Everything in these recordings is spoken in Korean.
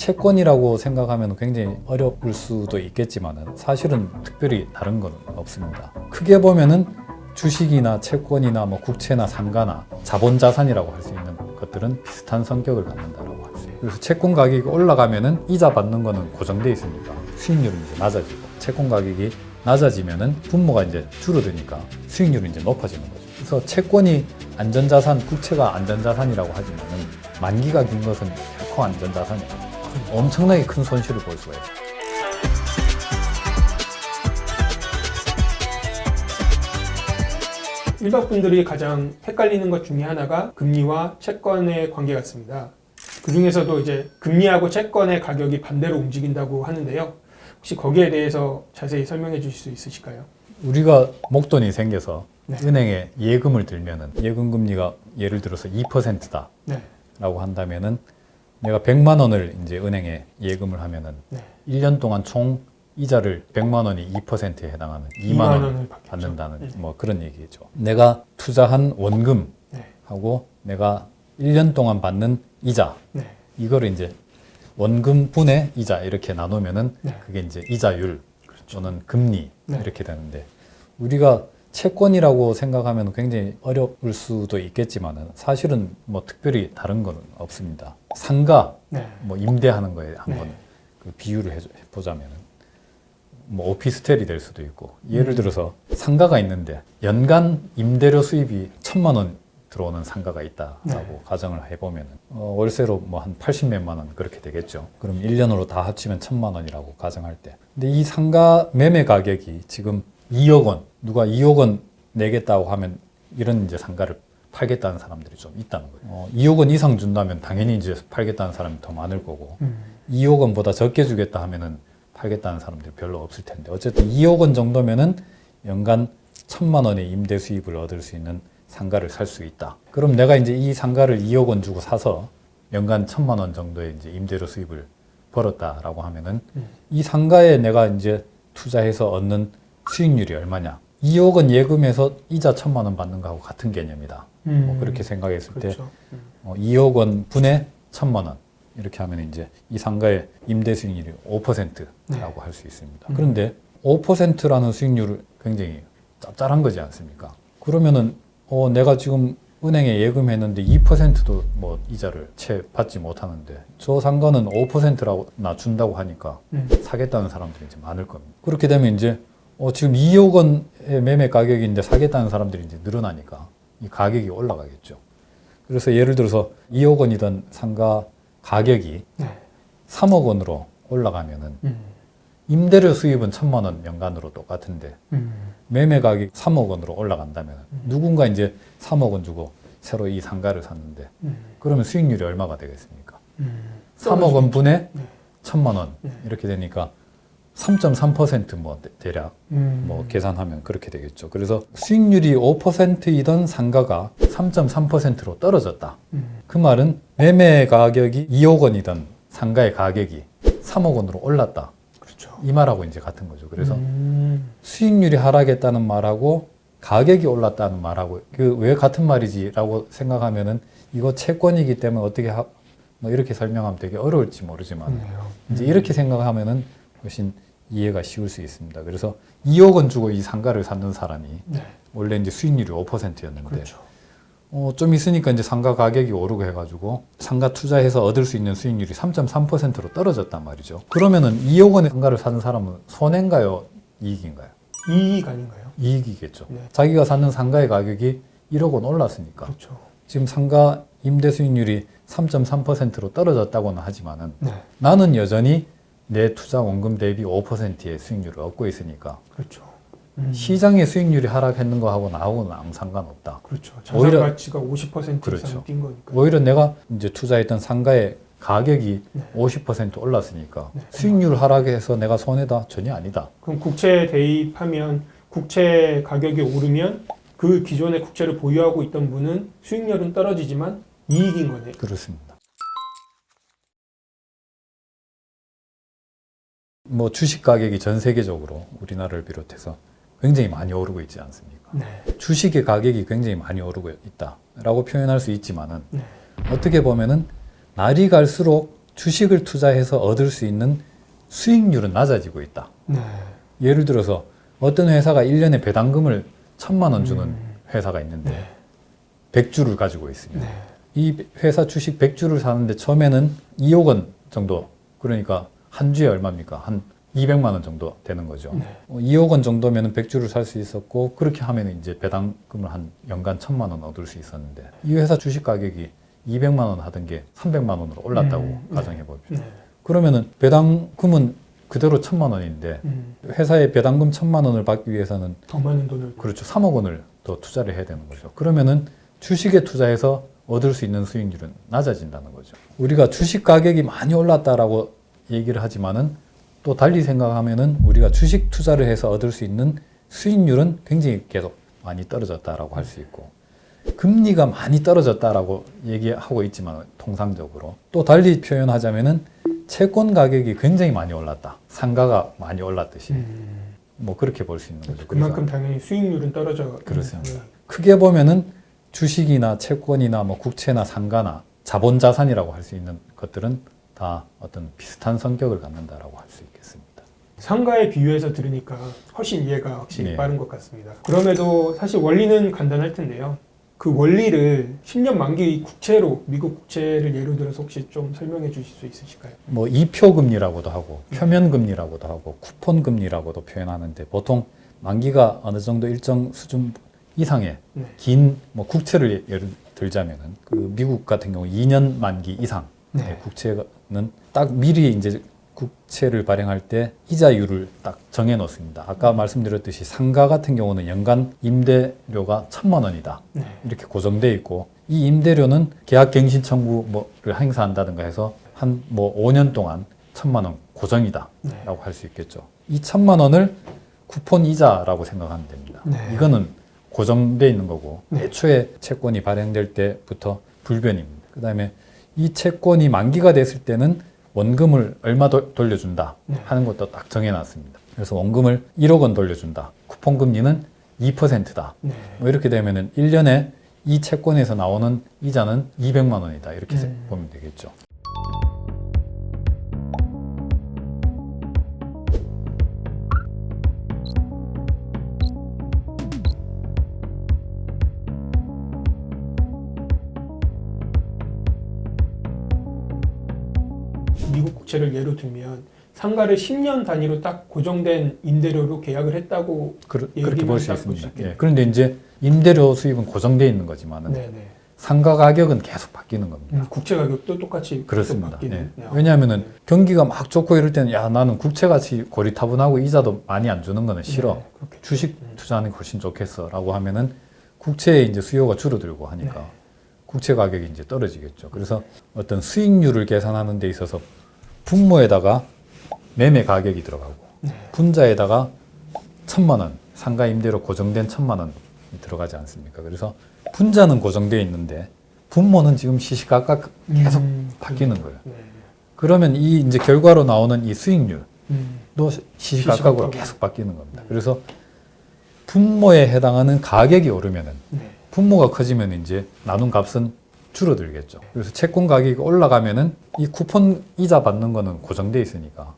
채권이라고 생각하면 굉장히 어려울 수도 있겠지만 사실은 특별히 다른 건 없습니다. 크게 보면은 주식이나 채권이나 뭐 국채나 상가나 자본자산이라고 할 수 있는 것들은 비슷한 성격을 갖는다라고 할 수 있어요. 그래서 채권 가격이 올라가면은 이자 받는 거는 고정돼 있으니까 수익률은 이제 낮아지고, 채권 가격이 낮아지면은 분모가 이제 줄어드니까 수익률이 이제 높아지는 거죠. 그래서 채권이 안전자산, 국채가 안전자산이라고 하지만은 만기가 긴 것은 결코 안전자산이 아니에요. 엄청나게 큰 손실을 볼 수가 있어요. 일반 분들이 가장 헷갈리는 것 중에 하나가 금리와 채권의 관계 같습니다. 그 중에서도 이제 금리하고 채권의 가격이 반대로 움직인다고 하는데요. 혹시 거기에 대해서 자세히 설명해 주실 수 있으실까요? 우리가 목돈이 생겨서 네. 은행에 예금을 들면은 예금 금리가 예를 들어서 2%다 네. 라고 한다면은 내가 100만 원을 이제 은행에 예금을 하면은 네. 1년 동안 총 이자를 100만 원이 2%에 해당하는 2만 원을 받는다는 뭐 그런 얘기죠. 내가 투자한 원금하고 네. 내가 1년 동안 받는 이자, 네. 이거를 이제 원금 분의 이자 이렇게 나누면은 네. 그게 이제 이자율 그렇죠. 또는 금리 네. 이렇게 되는데, 우리가 채권이라고 생각하면 굉장히 어려울 수도 있겠지만은 사실은 뭐 특별히 다른 건 없습니다. 상가, 네. 뭐 임대하는 거에 한번 네. 그 비유를 해보자면은 뭐 오피스텔이 될 수도 있고, 예를 들어서 상가가 있는데 연간 임대료 수입이 1,000만 원 들어오는 상가가 있다라고 네. 가정을 해보면은 월세로 뭐 한 80몇만 원 그렇게 되겠죠. 그럼 1년으로 다 합치면 1,000만 원이라고 가정할 때, 근데 이 상가 매매 가격이 지금 2억 원, 누가 2억 원 내겠다고 하면 이런 이제 상가를 팔겠다는 사람들이 좀 있다는 거예요. 2억 원 이상 준다면 당연히 이제 팔겠다는 사람이 더 많을 거고, 2억 원보다 적게 주겠다 하면은 팔겠다는 사람들이 별로 없을 텐데, 어쨌든 2억 원 정도면은 연간 1,000만 원의 임대 수입을 얻을 수 있는 상가를 살 수 있다. 그럼 내가 이제 이 상가를 2억 원 주고 사서 연간 1,000만 원 정도의 이제 임대료 수입을 벌었다라고 하면은 이 상가에 내가 이제 투자해서 얻는 수익률이 얼마냐? 2억 원 예금에서 이자 1,000만 원 받는 거하고 같은 개념이다. 뭐 그렇게 생각했을 그렇죠. 때 2억 원 분의 1,000만 원 이렇게 하면 이제 이 상가의 임대 수익률이 5%라고 할 수 있습니다. 그런데 5%라는 수익률을 굉장히 짭짤한 거지 않습니까? 그러면은 내가 지금 은행에 예금했는데 2%도 뭐 이자를 채 받지 못하는데 저 상가는 5%나 준다고 하니까 사겠다는 사람들이 이제 많을 겁니다. 그렇게 되면 이제 지금 2억 원의 매매 가격인데 사겠다는 사람들이 이제 늘어나니까 이 가격이 올라가겠죠. 그래서 예를 들어서 2억 원이던 상가 가격이 3억 원으로 올라가면은 임대료 수입은 1,000만 원 연간으로 똑같은데 매매 가격이 3억 원으로 올라간다면 누군가 이제 3억 원 주고 새로 이 상가를 샀는데 그러면 수익률이 얼마가 되겠습니까? 3억 원 분의 1,000만 원 이렇게 되니까 3.3% 대략 뭐 계산하면 그렇게 되겠죠. 그래서 수익률이 5%이던 상가가 3.3%로 떨어졌다. 그 말은 매매 가격이 2억 원이던 상가의 가격이 3억 원으로 올랐다. 그렇죠. 이 말하고 이제 같은 거죠. 그래서 수익률이 하락했다는 말하고 가격이 올랐다는 말하고 그 왜 같은 말이지라고 생각하면은 이거 채권이기 때문에 어떻게 뭐 이렇게 설명하면 되게 어려울지 모르지만 이제 이렇게 생각하면은 훨씬 이해가 쉬울 수 있습니다. 그래서 2억 원 주고 이 상가를 샀는 사람이 원래 이제 수익률이 5%였는데 그렇죠. 좀 있으니까 이제 상가 가격이 오르고 해가지고 상가 투자해서 얻을 수 있는 수익률이 3.3%로 떨어졌단 말이죠. 그러면은 2억 원의 상가를 사는 사람은 손해인가요? 이익인가요? 이익 아닌가요? 이익이겠죠. 네. 자기가 사는 상가의 가격이 1억 원 올랐으니까. 그렇죠. 지금 상가 임대 수익률이 3.3%로 떨어졌다고는 하지만은 나는 여전히 내 투자 원금 대비 5%의 수익률을 얻고 있으니까 그렇죠. 시장의 수익률이 하락했는 거하고 나하고는 아무 상관없다. 그렇죠. 자산 오히려- 가치가 50% 그렇죠. 이상 뛴 거니까. 오히려 내가 이제 투자했던 상가의 가격이 50% 올랐으니까 수익률 하락해서 내가 손해다? 전혀 아니다. 그럼 국채 대입하면 국채 가격이 오르면 그 기존의 국채를 보유하고 있던 분은 수익률은 떨어지지만 이익인 거네. 그렇습니다. 뭐 주식 가격이 전 세계적으로 우리나라를 비롯해서 굉장히 많이 오르고 있지 않습니까? 주식의 가격이 굉장히 많이 오르고 있다라고 표현할 수 있지만은 어떻게 보면은 날이 갈수록 주식을 투자해서 얻을 수 있는 수익률은 낮아지고 있다. 네. 예를 들어서 어떤 회사가 1년에 배당금을 1,000만 원 주는 회사가 있는데 네. 100주를 가지고 있으면 네. 이 회사 주식 100주를 사는데 처음에는 2억 원 정도, 그러니까 한 주에 얼마입니까? 한 200만 원 정도 되는 거죠. 네. 2억 원 정도면 100주를 살 수 있었고, 그렇게 하면 이제 배당금을 한 연간 1,000만 원 얻을 수 있었는데, 이 회사 주식 가격이 200만 원 하던 게 300만 원으로 올랐다고 가정해 봅시다. 네. 그러면은 배당금은 그대로 1,000만 원인데 회사에 배당금 1,000만 원을 받기 위해서는 더 많은 돈을. 그렇죠. 3억 원을 더 투자를 해야 되는 거죠. 그러면은 주식에 투자해서 얻을 수 있는 수익률은 낮아진다는 거죠. 우리가 주식 가격이 많이 올랐다라고 얘기를 하지만은 또 달리 생각하면은 우리가 주식 투자를 해서 얻을 수 있는 수익률은 굉장히 계속 많이 떨어졌다라고 할 수 있고, 금리가 많이 떨어졌다라고 얘기하고 있지만 통상적으로 또 달리 표현하자면은 채권 가격이 굉장히 많이 올랐다. 상가가 많이 올랐듯이 뭐 그렇게 볼 수 있는 거죠. 그만큼 당연히 수익률은 떨어져. 그렇습니다. 네. 크게 보면은 주식이나 채권이나 뭐 국채나 상가나 자본 자산이라고 할 수 있는 것들은 다 어떤 비슷한 성격을 갖는다라고 할 수 있겠습니다. 상가에 비유해서 들으니까 훨씬 이해가 확실히 네. 빠른 것 같습니다. 그럼에도 사실 원리는 간단할 텐데요. 그 원리를 10년 만기 국채로, 미국 국채를 예로 들어서 혹시 좀 설명해 주실 수 있으실까요? 뭐 이표 금리라고도 하고 표면 금리라고도 하고 쿠폰 금리라고도 표현하는데, 보통 만기가 어느 정도 일정 수준 이상의 네. 긴 뭐 국채를 예를 들자면은 그 미국 같은 경우 2년 만기 이상 네. 국채는 딱 미리 이제 국채를 발행할 때 이자율을 딱 정해 놓습니다. 아까 말씀드렸듯이 상가 같은 경우는 연간 임대료가 1,000만 원이다. 네. 이렇게 고정돼 있고, 이 임대료는 계약갱신 청구를 행사한다든가 해서 한 뭐 5년 동안 1,000만 원 고정이다 라고 할 수 있겠죠. 이 1,000만 원을 쿠폰 이자라고 생각하면 됩니다. 네. 이거는 고정돼 있는 거고, 네. 애초에 채권이 발행될 때부터 불변입니다. 그 다음에 이 채권이 만기가 됐을 때는 원금을 얼마 돌려준다 하는 것도 딱 정해놨습니다. 그래서 원금을 1억 원 돌려준다. 쿠폰 금리는 2%다. 네. 뭐 이렇게 되면은 1년에 이 채권에서 나오는 이자는 200만 원이다. 이렇게 보면 되겠죠. 미국 국채를 예로 들면 상가를 10년 단위로 딱 고정된 임대료로 계약을 했다고 그렇게 볼 수 딱 있습니다. 있겠네요. 예. 그런데 이제 임대료 수입은 고정되어 있는 거지만은 네네. 상가 가격은 계속 바뀌는 겁니다. 국채 가격도 똑같이 계속 그렇습니다. 바뀌는. 예. 왜냐하면은 경기가 막 좋고 이럴 때는 야, 나는 국채같이 고리타분하고 이자도 많이 안 주는 거는 싫어. 네, 그렇겠죠. 주식 투자하는 게 훨씬 좋겠어라고 하면은 국채의 이제 수요가 줄어들고 하니까 네. 국채 가격이 이제 떨어지겠죠. 그래서 어떤 수익률을 계산하는 데 있어서 분모에다가 매매 가격이 들어가고 분자에다가 1,000만 원, 상가 임대료 고정된 1,000만 원이 들어가지 않습니까? 그래서 분자는 고정되어 있는데 분모는 지금 시시각각 계속 바뀌는 거예요. 네. 그러면 이 이제 결과로 나오는 이 수익률도 시시각각으로 시시각각으로. 계속 바뀌는 겁니다. 그래서 분모에 해당하는 가격이 오르면은 네. 분모가 커지면 이제 나눈 값은 줄어들겠죠. 그래서 채권 가격이 올라가면은 이 쿠폰 이자 받는 거는 고정돼 있으니까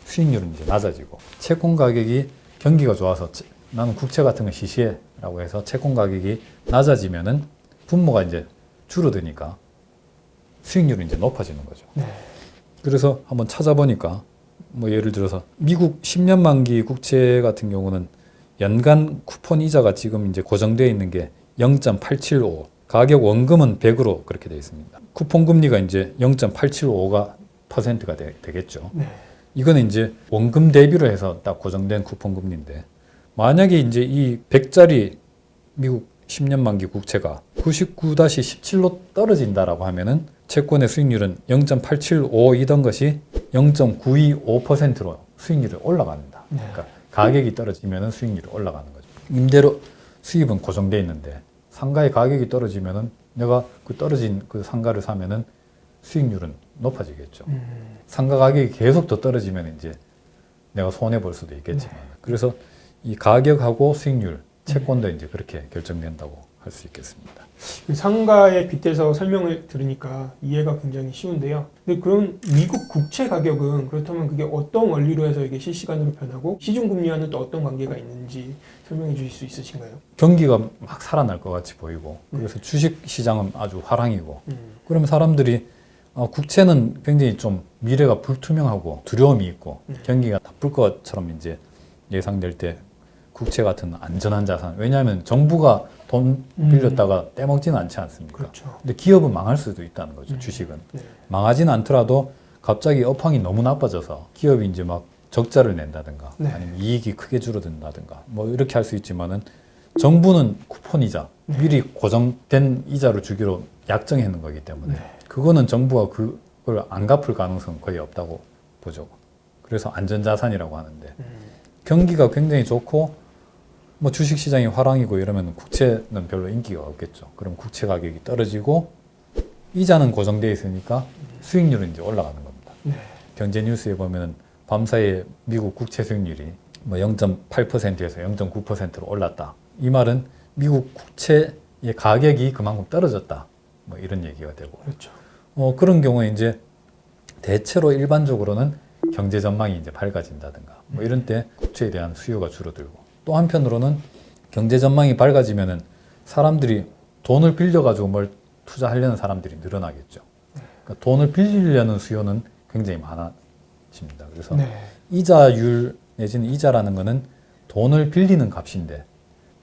수익률은 이제 낮아지고, 채권 가격이 경기가 좋아서 나는 국채 같은 거 시시해라고 해서 채권 가격이 낮아지면은 분모가 이제 줄어드니까 수익률은 이제 높아지는 거죠. 네. 그래서 한번 찾아보니까 뭐 예를 들어서 미국 10년 만기 국채 같은 경우는 연간 쿠폰 이자가 지금 이제 고정되어 있는 게 0.875, 가격 원금은 100으로 그렇게 되어 있습니다. 쿠폰 금리가 이제 0.875%가 되겠죠. 네. 이거는 이제 원금 대비로 해서 딱 고정된 쿠폰 금리인데, 만약에 이제 이 100짜리 미국 10년 만기 국채가 99-17로 떨어진다라고 하면은 채권의 수익률은 0.875이던 것이 0.925%로 수익률이 올라갑니다. 네. 그러니까 가격이 떨어지면은 수익률이 올라가는 거죠. 임대료 수입은 고정돼 있는데 상가의 가격이 떨어지면은 내가 그 떨어진 그 상가를 사면은 수익률은 높아지겠죠. 상가 가격이 계속 더 떨어지면 이제 내가 손해 볼 수도 있겠지만, 그래서 이 가격하고 수익률, 채권도 이제 그렇게 결정된다고 할 수 있겠습니다. 그 상가에 빗대서 설명을 들으니까 이해가 굉장히 쉬운데요. 근데 그럼 미국 국채 가격은 그렇다면 그게 어떤 원리로 해서 이게 실시간으로 변하고 시중금리와는 또 어떤 관계가 있는지 설명해 주실 수 있으신가요? 경기가 막 살아날 것 같이 보이고 그래서 주식 시장은 아주 화랑이고 그러면 사람들이 국채는 굉장히 좀 미래가 불투명하고 두려움이 있고 경기가 나쁠 것처럼 이제 예상될 때 국채 같은 안전한 자산. 왜냐하면 정부가 돈 빌렸다가 떼먹지는 않지 않습니까? 그렇죠. 근데 기업은 망할 수도 있다는 거죠. 주식은. 네. 망하지는 않더라도 갑자기 업황이 너무 나빠져서 기업이 이제 막 적자를 낸다든가 네. 아니면 이익이 크게 줄어든다든가 뭐 이렇게 할 수 있지만은 정부는 쿠폰이자 미리 고정된 이자를 주기로 약정해 놓은 거기 때문에 그거는 정부가 그걸 안 갚을 가능성은 거의 없다고 보죠. 그래서 안전자산이라고 하는데 경기가 굉장히 좋고 뭐 주식시장이 화랑이고 이러면 국채는 별로 인기가 없겠죠. 그럼 국채 가격이 떨어지고 이자는 고정되어 있으니까 수익률은 이제 올라가는 겁니다. 네. 경제 뉴스에 보면 밤사이에 미국 국채 수익률이 뭐 0.8%에서 0.9%로 올랐다. 이 말은 미국 국채의 가격이 그만큼 떨어졌다. 뭐 이런 얘기가 되고. 그렇죠. 그런 경우에 이제 대체로 일반적으로는 경제 전망이 이제 밝아진다든가 뭐 이런 때 국채에 대한 수요가 줄어들고 또 한편으로는 경제 전망이 밝아지면은 사람들이 돈을 빌려가지고 뭘 투자하려는 사람들이 늘어나겠죠. 그러니까 돈을 빌리려는 수요는 굉장히 많아집니다. 그래서 이자율 내지는 이자라는 거는 돈을 빌리는 값인데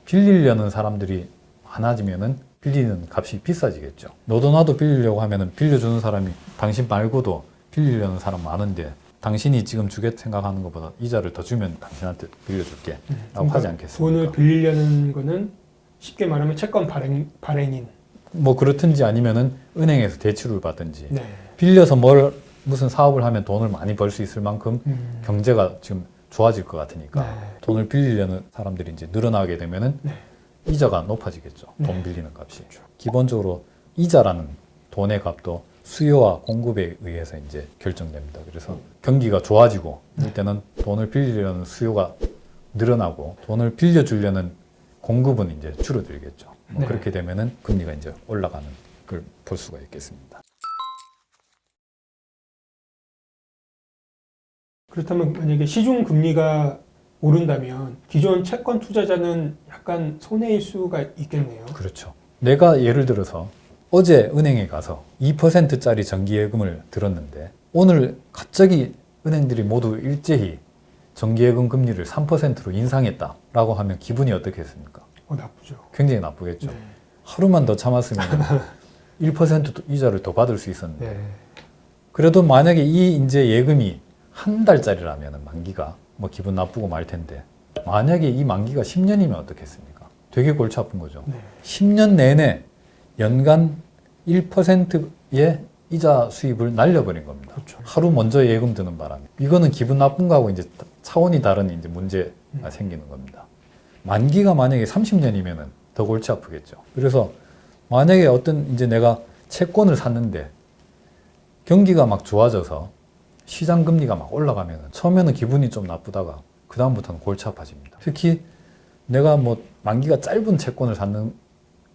빌리려는 사람들이 많아지면은 빌리는 값이 비싸지겠죠. 너도 나도 빌리려고 하면은 빌려주는 사람이 당신 말고도 빌리려는 사람 많은데 당신이 지금 주겠 생각하는 것보다 이자를 더 주면 당신한테 빌려줄게 라고 하지 않겠습니까? 돈을 빌리려는 거는 쉽게 말하면 채권 발행인. 뭐 그렇든지 아니면은 은행에서 대출을 받든지 네. 빌려서 무슨 사업을 하면 돈을 많이 벌 수 있을 만큼 경제가 지금 좋아질 것 같으니까 돈을 빌리려는 사람들이 이제 늘어나게 되면은 이자가 높아지겠죠. 돈 빌리는 값이. 기본적으로 이자라는 돈의 값도 수요와 공급에 의해서 이제 결정됩니다. 그래서 경기가 좋아지고 이때는 돈을 빌리려는 수요가 늘어나고 돈을 빌려주려는 공급은 이제 줄어들겠죠. 뭐 그렇게 되면은 금리가 이제 올라가는 걸 볼 수가 있겠습니다. 그렇다면 만약에 시중 금리가 오른다면 기존 채권 투자자는 약간 손해일 수가 있겠네요. 그렇죠. 내가 예를 들어서 어제 은행에 가서 2%짜리 정기예금을 들었는데 오늘 갑자기 은행들이 모두 일제히 정기예금 금리를 3%로 인상했다라고 하면 기분이 어떻겠습니까? 나쁘죠. 굉장히 나쁘겠죠. 하루만 더 참았으면 1% 이자를 더 받을 수 있었는데 그래도 만약에 이 이제 예금이 한 달짜리라면 만기가 뭐 기분 나쁘고 말 텐데 만약에 이 만기가 10년이면 어떻겠습니까? 되게 골치 아픈 거죠. 10년 내내 연간 1%의 이자 수입을 날려버린 겁니다. 그렇죠. 하루 먼저 예금 드는 바람에. 이거는 기분 나쁜 거하고 이제 차원이 다른 이제 문제가 생기는 겁니다. 만기가 만약에 30년이면은 더 골치 아프겠죠. 그래서 만약에 어떤 이제 내가 채권을 샀는데 경기가 막 좋아져서 시장 금리가 막 올라가면은 처음에는 기분이 좀 나쁘다가 그다음부터는 골치 아파집니다. 특히 내가 뭐 만기가 짧은 채권을 샀는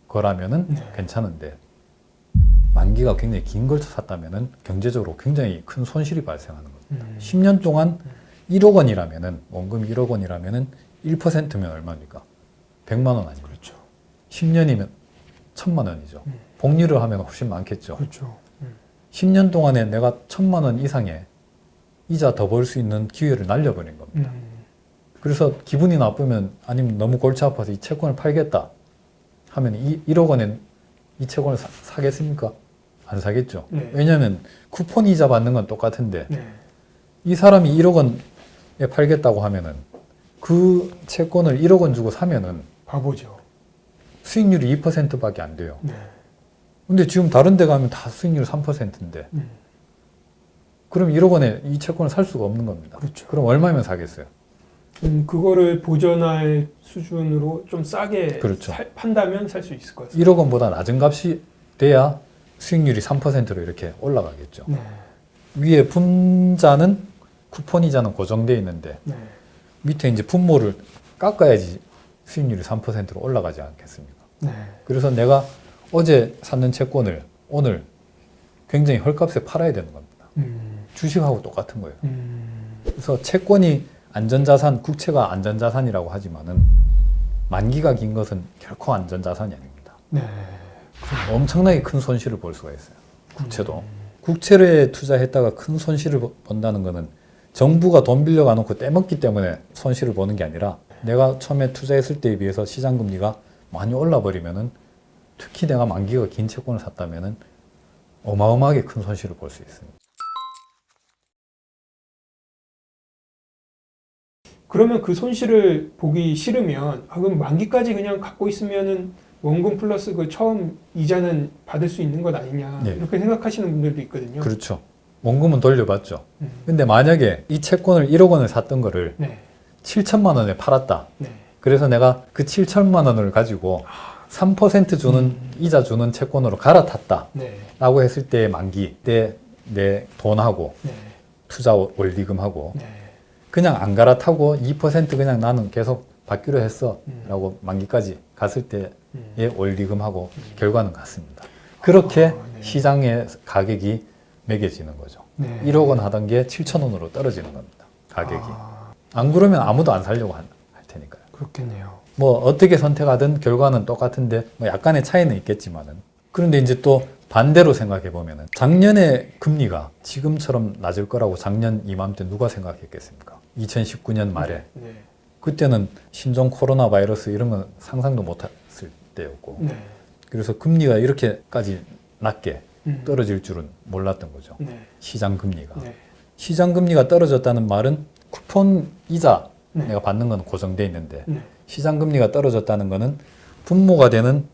거라면은 괜찮은데 만기가 굉장히 긴 걸 샀다면은 경제적으로 굉장히 큰 손실이 발생하는 겁니다. 10년 동안 1억 원이라면은 원금이 1억 원이라면은 1%면 얼마입니까? 100만 원 아니죠. 그렇죠. 10년이면 1000만 원이죠. 복리를 하면 훨씬 많겠죠. 그렇죠. 10년 동안에 내가 1000만 원 이상의 이자 더 벌 수 있는 기회를 날려버린 겁니다. 그래서 기분이 나쁘면 아니면 너무 골치 아파서 이 채권을 팔겠다 하면 1억 원에 이 채권을 사겠습니까? 안 사겠죠. 왜냐하면 쿠폰 이자 받는 건 똑같은데 이 사람이 1억 원에 팔겠다고 하면은 그 채권을 1억 원 주고 사면은 바보죠. 수익률이 2%밖에 안 돼요. 근데 지금 다른 데 가면 다 수익률 3%인데 그럼 1억 원에 이 채권을 살 수가 없는 겁니다. 그렇죠. 그럼 얼마면 사겠어요? 그거를 보전할 수준으로 좀 싸게 그렇죠. 판다면 살 수 있을 것 같습니다. 1억 원보다 낮은 값이 돼야 수익률이 3%로 이렇게 올라가겠죠. 위에 분자는 쿠폰 이자는 고정되어 있는데 밑에 이제 분모를 깎아야지 수익률이 3%로 올라가지 않겠습니까? 네. 그래서 내가 어제 샀는 채권을 오늘 굉장히 헐값에 팔아야 되는 겁니다. 주식하고 똑같은 거예요. 그래서 채권이 안전자산, 국채가 안전자산이라고 하지만은 만기가 긴 것은 결코 안전자산이 아닙니다. 네. 엄청나게 큰 손실을 볼 수가 있어요. 국채도. 국채에 투자했다가 큰 손실을 본다는 거는 정부가 돈 빌려가 놓고 떼먹기 때문에 손실을 보는 게 아니라 내가 처음에 투자했을 때에 비해서 시장금리가 많이 올라버리면은 특히 내가 만기가 긴 채권을 샀다면은 어마어마하게 큰 손실을 볼 수 있습니다. 그러면 그 손실을 보기 싫으면 그럼 만기까지 그냥 갖고 있으면은 원금 플러스 그 처음 이자는 받을 수 있는 것 아니냐 네. 이렇게 생각하시는 분들도 있거든요. 그렇죠. 원금은 돌려받죠. 근데 만약에 이 채권을 1억 원을 샀던 거를 네. 7천만 원에 팔았다. 네. 그래서 내가 그 7천만 원을 가지고 3% 주는 이자 주는 채권으로 갈아탔다. 네. 라고 했을 때 만기 때 내 돈하고 네. 투자 원리금하고 네. 그냥 안 갈아타고 2% 그냥 나는 계속 받기로 했어 라고 만기까지 갔을 때의 원리금하고 결과는 같습니다. 그렇게 네. 시장의 가격이 매겨지는 거죠. 네. 1억 원 하던 게 7천 원으로 떨어지는 겁니다. 가격이. 안 그러면 아무도 안 살려고 할 테니까요. 그렇겠네요. 뭐 어떻게 선택하든 결과는 똑같은데 뭐 약간의 차이는 있겠지만은 그런데 이제 또 반대로 생각해 보면은 작년에 금리가 지금처럼 낮을 거라고 작년 이맘때 누가 생각했겠습니까? 2019년 말에 네. 그때는 신종 코로나 바이러스 이런 건 상상도 못했을 때였고 네. 그래서 금리가 이렇게까지 낮게 음. 떨어질 줄은 몰랐던 거죠. 네. 시장 금리가. 네. 시장 금리가 떨어졌다는 말은 쿠폰 이자 네. 내가 받는 건 고정돼 있는데 네. 시장 금리가 떨어졌다는 거는 분모가 되는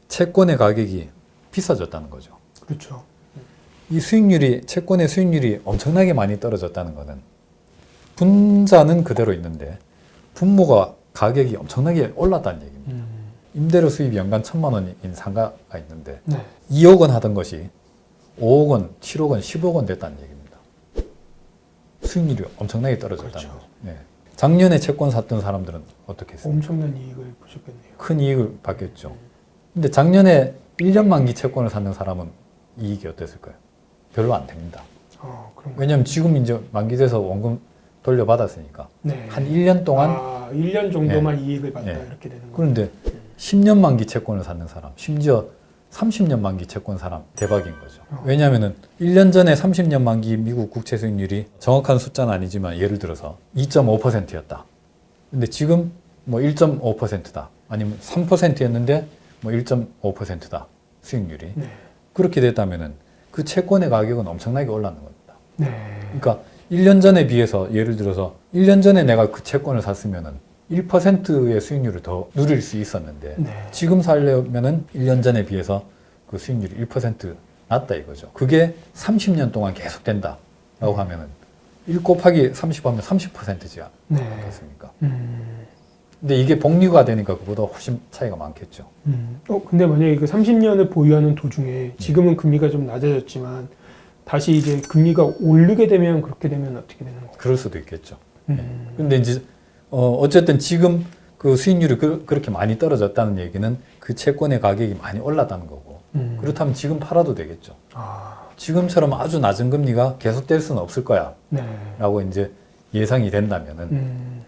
채권의 가격이 비싸졌다는 거죠. 그렇죠. 이 수익률이 채권의 수익률이 엄청나게 많이 떨어졌다는 거는 분자는 그대로 있는데 분모가 가격이 엄청나게 올랐다는 얘기입니다. 임대료 수입이 연간 1,000만 원인 상가가 있는데 네. 2억 원 하던 것이 5억 원, 7억 원, 10억 원 됐다는 얘기입니다. 수익률이 엄청나게 떨어졌다는 그렇죠. 거죠. 네. 작년에 채권 샀던 사람들은 어떻게 했어요? 엄청난 이익을 보셨겠네요. 큰 이익을 받겠죠. 근데 작년에 1년 만기 채권을 샀는 사람은 이익이 어땠을까요? 별로 안 됩니다. 그런가요? 왜냐하면 지금 이제 만기돼서 원금 돌려받았으니까 네. 한 1년 동안 1년 정도만 이익을 받다 네. 이렇게 되는 거예요. 그런데 10년 만기 채권을 샀는 사람, 심지어 30년 만기 채권 사람 대박인 거죠. 왜냐하면은 1년 전에 30년 만기 미국 국채 수익률이 정확한 숫자는 아니지만 예를 들어서 2.5%였다. 근데 지금 뭐 1.5%다. 아니면 3%였는데 뭐 1.5%다. 수익률이. 네. 그렇게 됐다면은 그 채권의 가격은 엄청나게 올랐는 겁니다. 네. 그러니까 1년 전에 비해서 예를 들어서 1년 전에 내가 그 채권을 샀으면은 1%의 수익률을 더 누릴 수 있었는데 네. 지금 살려면은 1년 전에 비해서 그 수익률이 1% 낮다 이거죠. 그게 30년 동안 계속 된다라고 하면은 1 곱하기 30 하면 30%지 네. 않겠습니까? 근데 이게 복리가 되니까 그보다 훨씬 차이가 많겠죠. 근데 만약에 그 30년을 보유하는 도중에 지금은 금리가 좀 낮아졌지만 다시 이제 금리가 오르게 되면 그렇게 되면 어떻게 되는 거예요? 그럴 수도 있겠죠. 근데 이제 어쨌든 지금 그 수익률이 그렇게 많이 떨어졌다는 얘기는 그 채권의 가격이 많이 올랐다는 거고 그렇다면 지금 팔아도 되겠죠. 지금처럼 아주 낮은 금리가 계속될 수는 없을 거야 네. 라고 이제 예상이 된다면은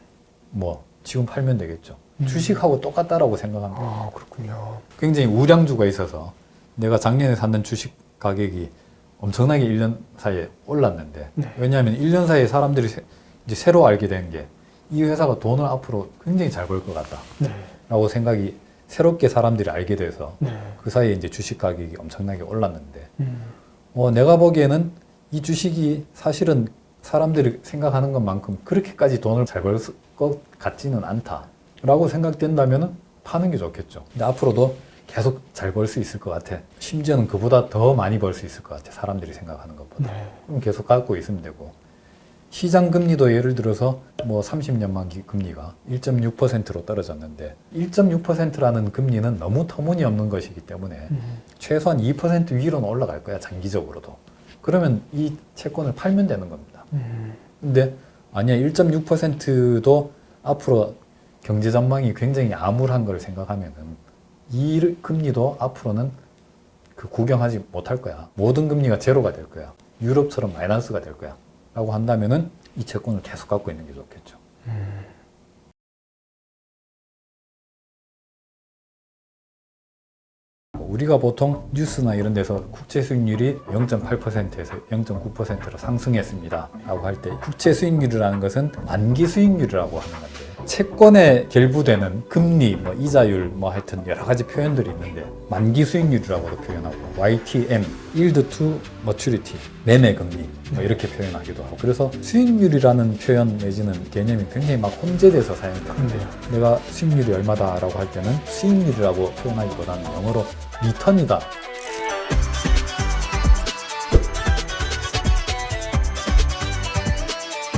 뭐 지금 팔면 되겠죠. 주식하고 똑같다라고 생각합니다. 그렇군요. 굉장히 우량주가 있어서 내가 작년에 샀는 주식 가격이 엄청나게 1년 사이에 올랐는데 네. 왜냐하면 1년 사이에 사람들이 이제 새로 알게 된 게 이 회사가 돈을 앞으로 굉장히 잘 벌 것 같다 네. 라고 생각이 새롭게 사람들이 알게 돼서 네. 그 사이에 이제 주식 가격이 엄청나게 올랐는데 내가 보기에는 이 주식이 사실은 사람들이 생각하는 것만큼 그렇게까지 돈을 잘 벌 것 같지는 않다라고 생각된다면 파는 게 좋겠죠. 근데 앞으로도 계속 잘 벌 수 있을 것 같아. 심지어는 그보다 더 많이 벌 수 있을 것 같아. 사람들이 생각하는 것보다. 네. 그럼 계속 갖고 있으면 되고 시장 금리도 예를 들어서 뭐 30년 만기 금리가 1.6%로 떨어졌는데 1.6%라는 금리는 너무 터무니없는 것이기 때문에 최소한 2% 위로는 올라갈 거야. 장기적으로도. 그러면 이 채권을 팔면 되는 겁니다. 근데 아니야 1.6%도 앞으로 경제 전망이 굉장히 암울한 걸 생각하면은 이 금리도 앞으로는 그 구경하지 못할 거야. 모든 금리가 제로가 될 거야. 유럽처럼 마이너스가 될 거야. 라고 한다면은 이 채권을 계속 갖고 있는 게 좋겠죠. 우리가 보통 뉴스나 이런 데서 국채 수익률이 0.8%에서 0.9%로 상승했습니다 라고 할 때 국채 수익률이라는 것은 만기 수익률이라고 하는 건데 채권에 결부되는 금리, 이자율, 하여튼 여러 가지 표현들이 있는데 만기 수익률이라고도 표현하고 YTM, Yield to Maturity, 매매 금리 이렇게 표현하기도 하고 그래서 수익률이라는 표현 내지는 개념이 굉장히 막 혼재돼서 사용되는데 내가 수익률이 얼마다라고 할 때는 수익률이라고 표현하기보다는 영어로 리턴이다.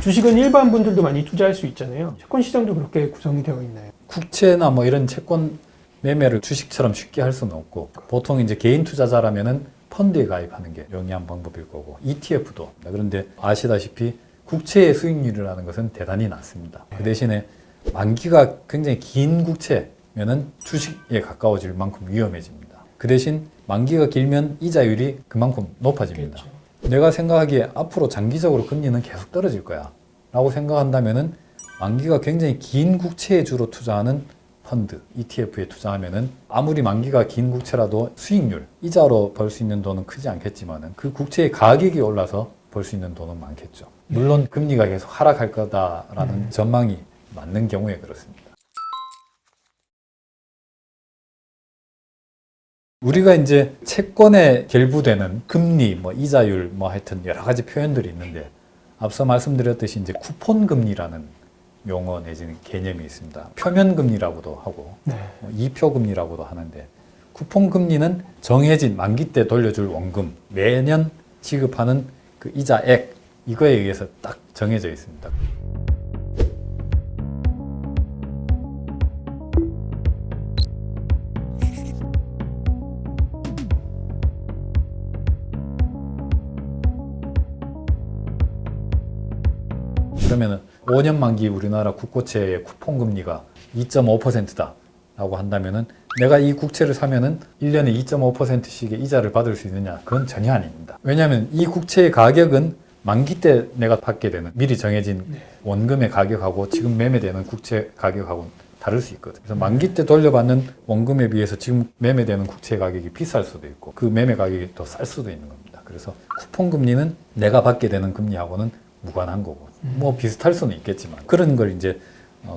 주식은 일반 분들도 많이 투자할 수 있잖아요. 채권 시장도 그렇게 구성이 되어 있나요? 국채나 이런 채권 매매를 주식처럼 쉽게 할 수는 없고 보통 이제 개인 투자자라면은 펀드에 가입하는 게 용이한 방법일 거고 ETF도 그런데 아시다시피 국채의 수익률이라는 것은 대단히 낮습니다. 그 대신에 만기가 굉장히 긴 국채면은 주식에 가까워질 만큼 위험해집니다. 그 대신 만기가 길면 이자율이 그만큼 높아집니다. 그렇죠. 내가 생각하기에 앞으로 장기적으로 금리는 계속 떨어질 거야 라고 생각한다면은 만기가 굉장히 긴 국채에 주로 투자하는 펀드, ETF에 투자하면은 아무리 만기가 긴 국채라도 수익률, 이자로 벌 수 있는 돈은 크지 않겠지만은 그 국채의 가격이 올라서 벌 수 있는 돈은 많겠죠. 물론 금리가 계속 하락할 거다라는 전망이 맞는 경우에 그렇습니다. 우리가 이제 채권에 결부되는 금리, 이자율, 하여튼 여러 가지 표현들이 있는데 앞서 말씀드렸듯이 이제 쿠폰 금리라는 용어 내지는 개념이 있습니다. 표면 금리라고도 하고 이표 금리라고도 하는데 쿠폰 금리는 정해진 만기 때 돌려줄 원금, 매년 지급하는 그 이자액 이거에 의해서 딱 정해져 있습니다. 그러면은 5년 만기 우리나라 국고채의 쿠폰 금리가 2.5%다 라고 한다면은 내가 이 국채를 사면은 1년에 2.5%씩의 이자를 받을 수 있느냐? 그건 전혀 아닙니다. 왜냐하면 이 국채의 가격은 만기 때 내가 받게 되는 미리 정해진 원금의 가격하고 지금 매매되는 국채 가격하고는 다를 수 있거든요. 그래서 만기 때 돌려받는 원금에 비해서 지금 매매되는 국채 가격이 비쌀 수도 있고 그 매매 가격이 더 쌀 수도 있는 겁니다. 그래서 쿠폰 금리는 내가 받게 되는 금리하고는 무관한 거고 비슷할 수는 있겠지만 그런 걸 이제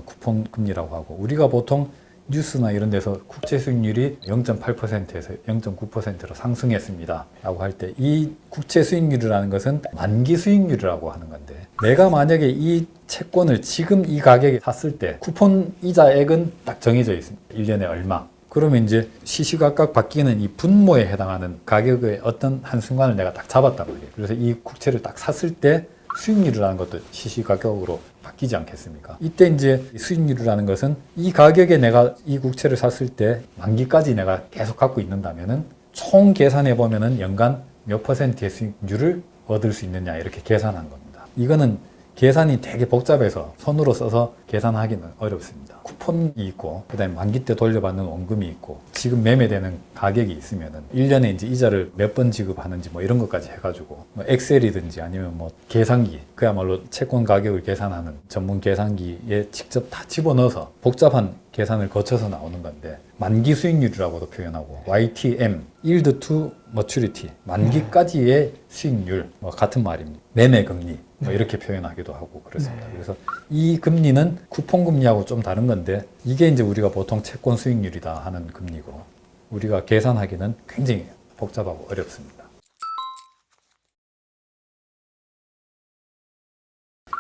쿠폰 금리라고 하고 우리가 보통 뉴스나 이런 데서 국채 수익률이 0.8%에서 0.9%로 상승했습니다 라고 할 때 이 국채 수익률이라는 것은 만기 수익률이라고 하는 건데 내가 만약에 이 채권을 지금 이 가격에 샀을 때 쿠폰 이자액은 딱 정해져 있습니다. 1년에 얼마. 그러면 이제 시시각각 바뀌는 이 분모에 해당하는 가격의 어떤 한순간을 내가 딱 잡았단 말이에요. 그래서 이 국채를 딱 샀을 때 수익률이라는 것도 시시각각으로 바뀌지 않겠습니까? 이때 이제 수익률이라는 것은 이 가격에 내가 이 국채를 샀을 때 만기까지 내가 계속 갖고 있는다면은 총 계산해 보면은 연간 몇 %의 수익률을 얻을 수 있느냐 이렇게 계산한 겁니다. 이거는 계산이 되게 복잡해서 손으로 써서 계산하기는 어렵습니다. 쿠폰이 있고 그다음에 만기 때 돌려받는 원금이 있고 지금 매매되는 가격이 있으면은 1년에 이제 이자를 몇 번 지급하는지 이런 것까지 해가지고 엑셀이든지 아니면 계산기 그야말로 채권 가격을 계산하는 전문 계산기에 직접 다 집어넣어서 복잡한 계산을 거쳐서 나오는 건데 만기 수익률이라고도 표현하고 YTM, Yield to Maturity, 만기까지의 수익률 같은 말입니다. 매매 금리 이렇게 표현하기도 하고 그렇습니다. 그래서 이 금리는 쿠폰 금리하고 좀 다른 건데 이게 이제 우리가 보통 채권 수익률이다 하는 금리고 우리가 계산하기는 굉장히 복잡하고 어렵습니다.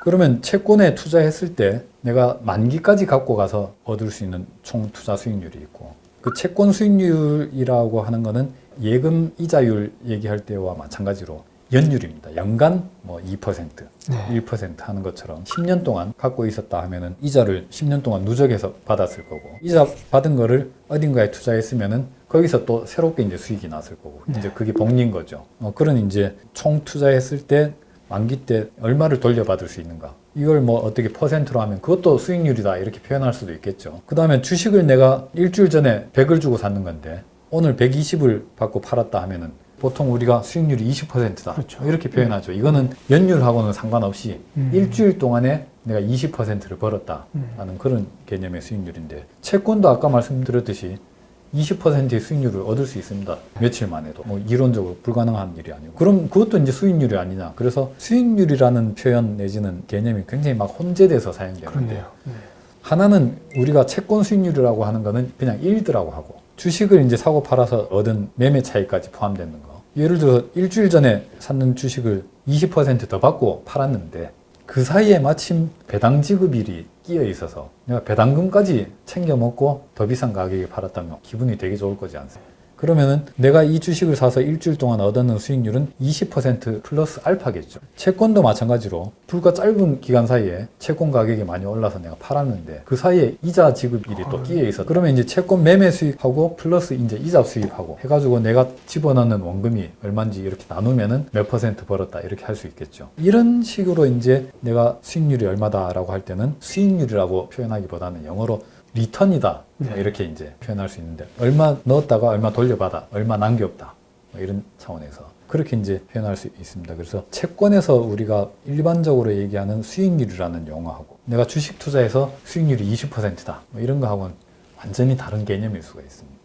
그러면 채권에 투자했을 때 내가 만기까지 갖고 가서 얻을 수 있는 총 투자 수익률이 있고 그 채권 수익률이라고 하는 거는 예금 이자율 얘기할 때와 마찬가지로 연율입니다. 연간 2%, 1% 하는 것처럼 10년 동안 갖고 있었다 하면은 이자를 10년 동안 누적해서 받았을 거고 이자 받은 거를 어딘가에 투자했으면은 거기서 또 새롭게 이제 수익이 났을 거고 이제 그게 복리인 거죠. 그런 이제 총 투자했을 때 만기 때 얼마를 돌려받을 수 있는가. 이걸 뭐 어떻게 퍼센트로 하면 그것도 수익률이다 이렇게 표현할 수도 있겠죠. 그 다음에 주식을 내가 일주일 전에 100을 주고 샀는 건데 오늘 120을 받고 팔았다 하면은 보통 우리가 수익률이 20%다. 그렇죠. 이렇게 표현하죠. 이거는 연율하고는 상관없이 일주일 동안에 내가 20%를 벌었다라는 그런 개념의 수익률인데 채권도 아까 말씀드렸듯이 20%의 수익률을 얻을 수 있습니다. 며칠만 해도. 뭐 이론적으로 불가능한 일이 아니고. 그럼 그것도 이제 수익률이 아니냐. 그래서 수익률이라는 표현 내지는 개념이 굉장히 막 혼재돼서 사용되는데 그렇네요. 하나는 우리가 채권 수익률이라고 하는 거는 그냥 일드라고 하고 주식을 이제 사고 팔아서 얻은 매매 차익까지 포함되는 거. 예를 들어서 일주일 전에 샀는 주식을 20% 더 받고 팔았는데 그 사이에 마침 배당 지급일이 끼어 있어서 내가 배당금까지 챙겨 먹고 더 비싼 가격에 팔았다면 기분이 되게 좋을 거지 않습니까? 그러면은 내가 이 주식을 사서 일주일 동안 얻는 수익률은 20% 플러스 알파겠죠. 채권도 마찬가지로 불과 짧은 기간 사이에 채권 가격이 많이 올라서 내가 팔았는데 그 사이에 이자 지급일이 또 끼어 있어. 그러면 이제 채권 매매 수익하고 플러스 이제 이자 수익하고 해가지고 내가 집어넣는 원금이 얼마인지 이렇게 나누면은 몇 퍼센트 벌었다 이렇게 할 수 있겠죠. 이런 식으로 이제 내가 수익률이 얼마다라고 할 때는 수익률이라고 표현하기보다는 영어로 리턴이다 이렇게 이제 표현할 수 있는데 얼마 넣었다가 얼마 돌려받아 얼마 남겼다 뭐 이런 차원에서 그렇게 이제 표현할 수 있습니다. 그래서 채권에서 우리가 일반적으로 얘기하는 수익률이라는 용어하고 내가 주식 투자해서 수익률이 20%다 뭐 이런 거하고는 완전히 다른 개념일 수가 있습니다.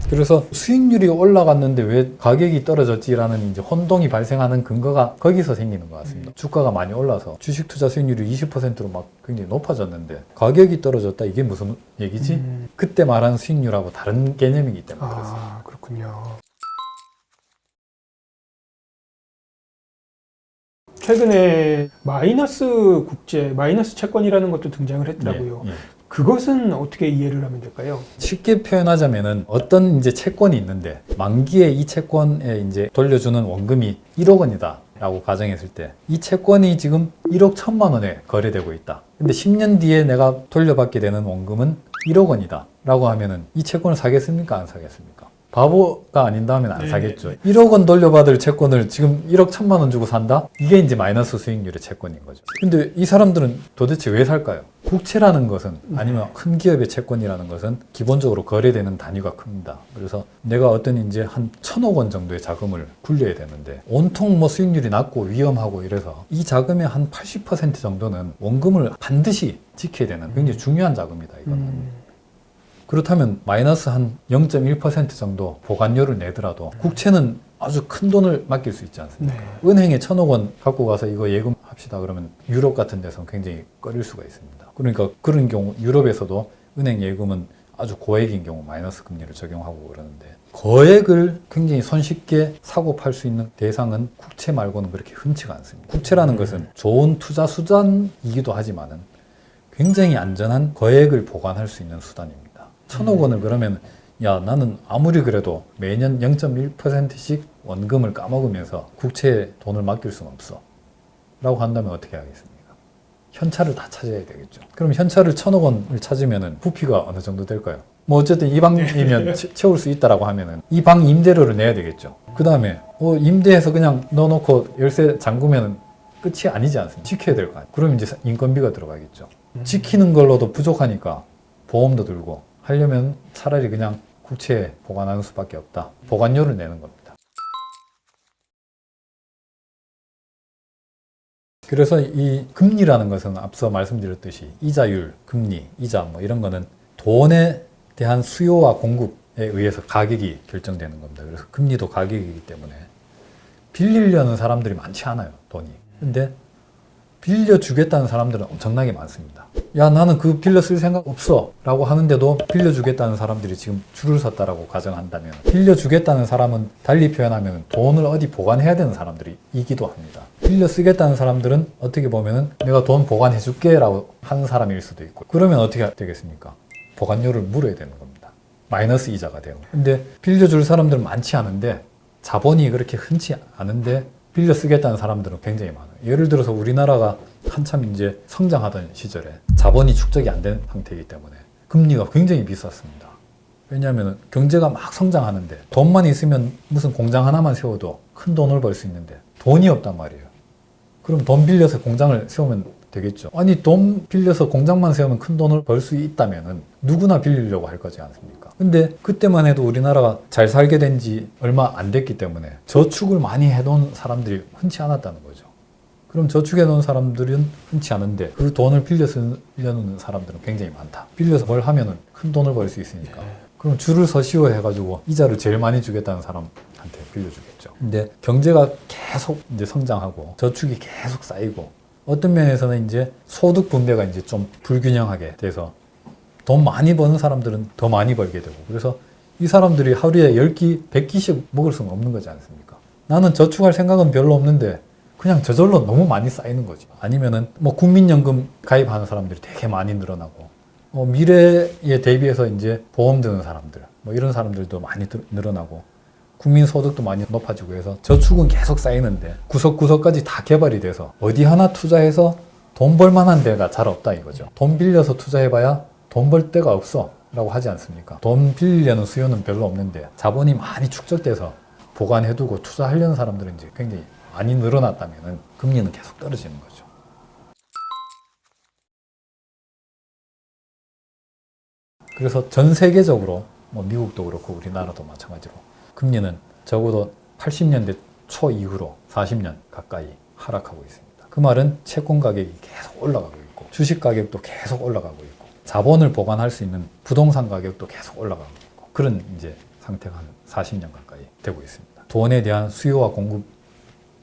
그래서 수익률이 올라갔는데 왜 가격이 떨어졌지라는 이제 혼동이 발생하는 근거가 거기서 생기는 것 같습니다. 주가가 많이 올라서 주식 투자 수익률이 20%로 막 굉장히 높아졌는데 가격이 떨어졌다 이게 무슨 얘기지? 그때 말하는 수익률하고 다른 개념이기 때문에 그렇습니다. 그렇군요. 최근에 마이너스 국제, 마이너스 채권이라는 것도 등장을 했더라고요. 예, 예. 그것은 어떻게 이해를 하면 될까요? 쉽게 표현하자면은 어떤 이제 채권이 있는데 만기에 이 채권에 이제 돌려주는 원금이 1억 원이다 라고 가정했을 때 이 채권이 지금 1억 1천만 원에 거래되고 있다. 근데 10년 뒤에 내가 돌려받게 되는 원금은 1억 원이다 라고 하면은 이 채권을 사겠습니까? 안 사겠습니까? 바보가 아닌다면 안 사겠죠. 1억 원 돌려받을 채권을 지금 1억 1천만 원 주고 산다? 이게 이제 마이너스 수익률의 채권인 거죠. 근데 이 사람들은 도대체 왜 살까요? 국채라는 것은 아니면 큰 기업의 채권이라는 것은 기본적으로 거래되는 단위가 큽니다. 그래서 내가 어떤 이제 한 1,000억 원 정도의 자금을 굴려야 되는데 온통 뭐 수익률이 낮고 위험하고 이래서 이 자금의 한 80% 정도는 원금을 반드시 지켜야 되는 굉장히 중요한 자금이다. 이거는. 그렇다면 마이너스 한 0.1% 정도 보관료를 내더라도 국채는 아주 큰 돈을 맡길 수 있지 않습니까? 네. 은행에 1,000억 갖고 가서 이거 예금합시다 그러면 유럽 같은 데서는 굉장히 꺼릴 수가 있습니다. 그러니까 그런 경우 유럽에서도 은행 예금은 아주 고액인 경우 마이너스 금리를 적용하고 그러는데, 거액을 굉장히 손쉽게 사고 팔 수 있는 대상은 국채 말고는 그렇게 흔치가 않습니다. 국채라는 것은 좋은 투자 수단이기도 하지만은 굉장히 안전한 거액을 보관할 수 있는 수단입니다. 1,000억 원을 그러면 야, 나는 아무리 그래도 매년 0.1%씩 원금을 까먹으면서 국채에 돈을 맡길 수는 없어 라고 한다면 어떻게 하겠습니까? 현찰을 다 찾아야 되겠죠. 그럼 현찰을 1,000억 원을 찾으면은 부피가 어느 정도 될까요? 뭐 어쨌든 이 방이면 채울 수 있다라고 하면은 이 방 임대료를 내야 되겠죠. 그 다음에 임대해서 그냥 넣어놓고 열쇠 잠그면 끝이 아니지 않습니까? 지켜야 될 거 아니에요. 그럼 이제 인건비가 들어가겠죠. 지키는 걸로도 부족하니까 보험도 들고 하려면 차라리 그냥 국채에 보관하는 수밖에 없다. 보관료를 내는 겁니다. 그래서 이 금리라는 것은 앞서 말씀드렸듯이 이자율, 금리, 이자 뭐 이런 거는 돈에 대한 수요와 공급에 의해서 가격이 결정되는 겁니다. 그래서 금리도 가격이기 때문에 빌리려는 사람들이 많지 않아요, 돈이. 근데 빌려주겠다는 사람들은 엄청나게 많습니다. 야, 나는 그 빌려 쓸 생각 없어 라고 하는데도 빌려주겠다는 사람들이 지금 줄을 섰다라고 가정한다면, 빌려주겠다는 사람은 달리 표현하면 돈을 어디 보관해야 되는 사람들이기도 합니다. 빌려 쓰겠다는 사람들은 어떻게 보면은 내가 돈 보관해 줄게 라고 하는 사람일 수도 있고, 그러면 어떻게 되겠습니까? 보관료를 물어야 되는 겁니다. 마이너스 이자가 되고. 근데 빌려줄 사람들은 많지 않은데 자본이 그렇게 흔치 않은데 빌려 쓰겠다는 사람들은 굉장히 많아요. 예를 들어서 우리나라가 한참 이제 성장하던 시절에 자본이 축적이 안 된 상태이기 때문에 금리가 굉장히 비쌌습니다. 왜냐하면 경제가 막 성장하는데 돈만 있으면 무슨 공장 하나만 세워도 큰 돈을 벌 수 있는데 돈이 없단 말이에요. 그럼 돈 빌려서 공장을 세우면 되겠죠. 아니, 돈 빌려서 공장만 세우면 큰 돈을 벌 수 있다면은 누구나 빌리려고 할 거지 않습니까? 근데 그때만 해도 우리나라가 잘 살게 된 지 얼마 안 됐기 때문에 저축을 많이 해놓은 사람들이 흔치 않았다는 거죠. 그럼 저축해 놓은 사람들은 흔치 않은데 그 돈을 빌려 쓰려는 사람들은 굉장히 많다. 빌려서 뭘 하면은 큰 돈을 벌 수 있으니까. 그럼 줄을 서시오 해가지고 이자를 제일 많이 주겠다는 사람한테 빌려주겠죠. 근데 경제가 계속 이제 성장하고 저축이 계속 쌓이고 어떤 면에서는 이제 소득 분배가 이제 좀 불균형하게 돼서 돈 많이 버는 사람들은 더 많이 벌게 되고, 그래서 이 사람들이 하루에 10끼, 100끼씩 먹을 수는 없는 거지 않습니까? 나는 저축할 생각은 별로 없는데 그냥 저절로 너무 많이 쌓이는 거지. 아니면은 뭐 국민연금 가입하는 사람들이 되게 많이 늘어나고, 미래에 대비해서 이제 보험 드는 사람들, 뭐 이런 사람들도 많이 늘어나고, 국민 소득도 많이 높아지고 해서 저축은 계속 쌓이는데 구석구석까지 다 개발이 돼서 어디 하나 투자해서 돈 벌 만한 데가 잘 없다 이거죠. 돈 빌려서 투자해봐야 돈 벌 데가 없어 라고 하지 않습니까? 돈 빌리려는 수요는 별로 없는데 자본이 많이 축적돼서 보관해두고 투자하려는 사람들은 이제 굉장히 많이 늘어났다면 금리는 계속 떨어지는 거죠. 그래서 전 세계적으로 뭐 미국도 그렇고 우리나라도 마찬가지로 금리는 적어도 80년대 초 이후로 40년 가까이 하락하고 있습니다. 그 말은 채권 가격이 계속 올라가고 있고 주식 가격도 계속 올라가고 있고 자본을 보관할 수 있는 부동산 가격도 계속 올라가고 있고, 그런 이제 상태가 한 40년 가까이 되고 있습니다. 돈에 대한 수요와 공급에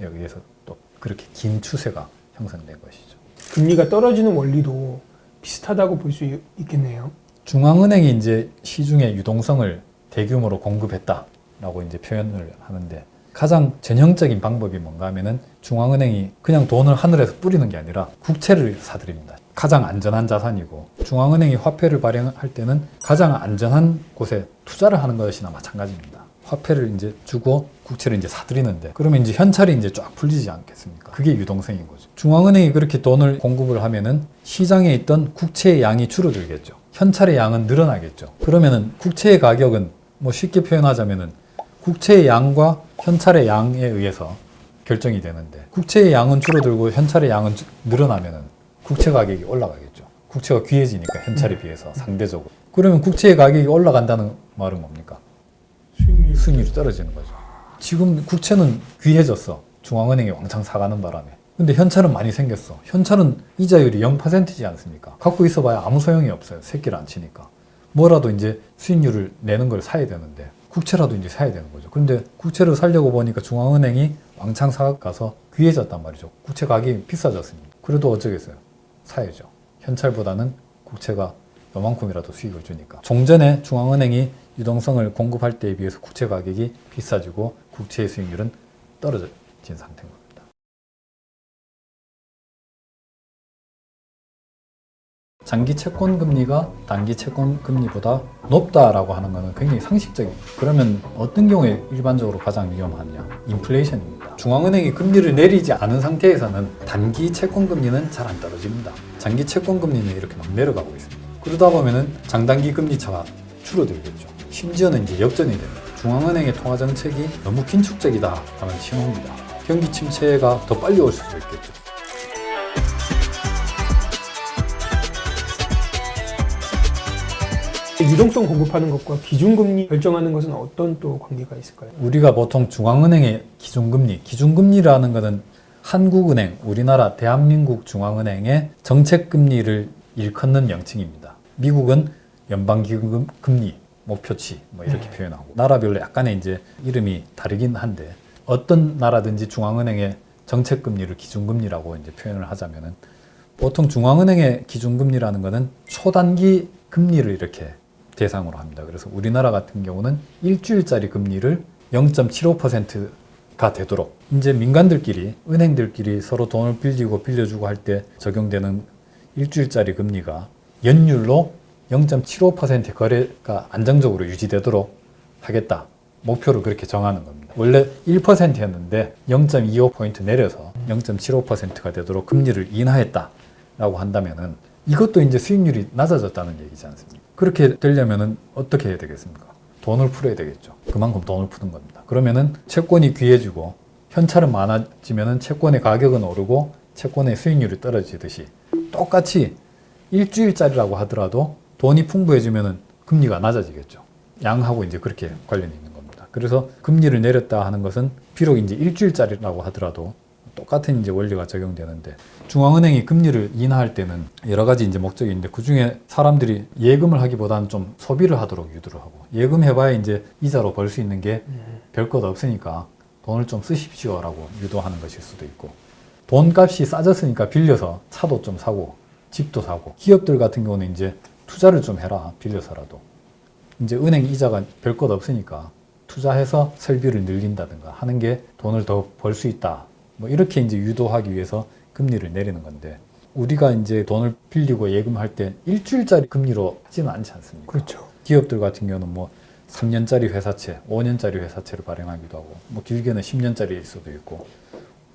의해서 또 그렇게 긴 추세가 형성된 것이죠. 금리가 떨어지는 원리도 비슷하다고 볼 수 있겠네요. 중앙은행이 이제 시중에 유동성을 대규모로 공급했다라고 이제 표현을 하는데, 가장 전형적인 방법이 뭔가 하면은 중앙은행이 그냥 돈을 하늘에서 뿌리는 게 아니라 국채를 사들입니다. 가장 안전한 자산이고, 중앙은행이 화폐를 발행할 때는 가장 안전한 곳에 투자를 하는 것이나 마찬가지입니다. 화폐를 이제 주고 국채를 이제 사들이는데, 그러면 이제 현찰이 이제 쫙 풀리지 않겠습니까? 그게 유동성인 거죠. 중앙은행이 그렇게 돈을 공급을 하면은 시장에 있던 국채의 양이 줄어들겠죠. 현찰의 양은 늘어나겠죠. 그러면은 국채의 가격은 뭐 쉽게 표현하자면은 국채의 양과 현찰의 양에 의해서 결정이 되는데, 국채의 양은 줄어들고 현찰의 양은 늘어나면은 국채 가격이 올라가겠죠. 국채가 귀해지니까 현찰에 비해서 상대적으로. 그러면 국채의 가격이 올라간다는 말은 뭡니까? 수익률이 떨어지는 거죠. 지금 국채는 귀해졌어. 중앙은행이 왕창 사가는 바람에. 근데 현찰은 많이 생겼어. 현찰은 이자율이 0%지 않습니까? 갖고 있어봐야 아무 소용이 없어요. 새끼를 안 치니까. 뭐라도 이제 수익률을 내는 걸 사야 되는데 국채라도 이제 사야 되는 거죠. 근데 국채를 사려고 보니까 중앙은행이 왕창 사가서 귀해졌단 말이죠. 국채 가격이 비싸졌습니다. 그래도 어쩌겠어요. 사야죠. 현찰보다는 국채가 요만큼이라도 수익을 주니까. 종전에 중앙은행이 유동성을 공급할 때에 비해서 국채 가격이 비싸지고 국채의 수익률은 떨어진 상태인 겁니다. 장기 채권 금리가 단기 채권 금리보다 높다라고 하는 것은 굉장히 상식적이에요. 그러면 어떤 경우에 일반적으로 가장 위험하냐? 인플레이션입니다. 중앙은행이 금리를 내리지 않은 상태에서는 단기 채권 금리는 잘 안 떨어집니다. 장기 채권 금리는 이렇게 막 내려가고 있습니다. 그러다 보면은 장단기 금리 차가 줄어들겠죠. 심지어는 이제 역전이 됩니다. 중앙은행의 통화 정책이 너무 긴축적이다 하는 신호입니다. 경기 침체가 더 빨리 올 수도 있겠죠. 유동성 공급하는 것과 기준금리 결정하는 것은 어떤 또 관계가 있을까요? 우리가 보통 중앙은행의 기준금리라는 것은 한국은행, 우리나라 대한민국 중앙은행의 정책금리를 일컫는 명칭입니다. 미국은 연방기금리, 목표치 뭐 이렇게 표현하고 나라별로 약간의 이제 이름이 다르긴 한데 어떤 나라든지 중앙은행의 정책금리를 기준금리라고 이제 표현을 하자면은 보통 중앙은행의 기준금리라는 것은 초단기 금리를 이렇게 대상으로 합니다. 그래서 우리나라 같은 경우는 일주일짜리 금리를 0.75%가 되도록 이제 민간들끼리 은행들끼리 서로 돈을 빌리고 빌려주고 할 때 적용되는 일주일짜리 금리가 연율로 0.75% 거래가 안정적으로 유지되도록 하겠다. 목표를 그렇게 정하는 겁니다. 원래 1%였는데 0.25포인트 내려서 0.75%가 되도록 금리를 인하했다라고 한다면은 이것도 이제 수익률이 낮아졌다는 얘기지 않습니까? 그렇게 되려면은 어떻게 해야 되겠습니까? 돈을 풀어야 되겠죠. 그만큼 돈을 푸는 겁니다. 그러면은 채권이 귀해지고 현찰은 많아지면은 채권의 가격은 오르고 채권의 수익률이 떨어지듯이 똑같이 일주일짜리라고 하더라도 돈이 풍부해지면은 금리가 낮아지겠죠. 양하고 이제 그렇게 관련이 있는 겁니다. 그래서 금리를 내렸다 하는 것은 비록 이제 일주일짜리라고 하더라도 똑같은 이제 원리가 적용되는데 중앙은행이 금리를 인하할 때는 여러 가지 이제 목적이 있는데 그 중에 사람들이 예금을 하기보다는 좀 소비를 하도록 유도를 하고 예금해봐야 이제 이자로 벌 수 있는 게 별 것 없으니까 돈을 좀 쓰십시오라고 유도하는 것일 수도 있고 돈값이 싸졌으니까 빌려서 차도 좀 사고 집도 사고 기업들 같은 경우는 이제 투자를 좀 해라 빌려서라도 이제 은행 이자가 별 것 없으니까 투자해서 설비를 늘린다든가 하는 게 돈을 더 벌 수 있다. 뭐 이렇게 이제 유도하기 위해서 금리를 내리는 건데 우리가 이제 돈을 빌리고 예금할 때 일주일짜리 금리로 하지는 않지 않습니까? 그렇죠. 기업들 같은 경우는 뭐 3년짜리 회사채, 5년짜리 회사채를 발행하기도 하고 뭐 길게는 10년짜리일 수도 있고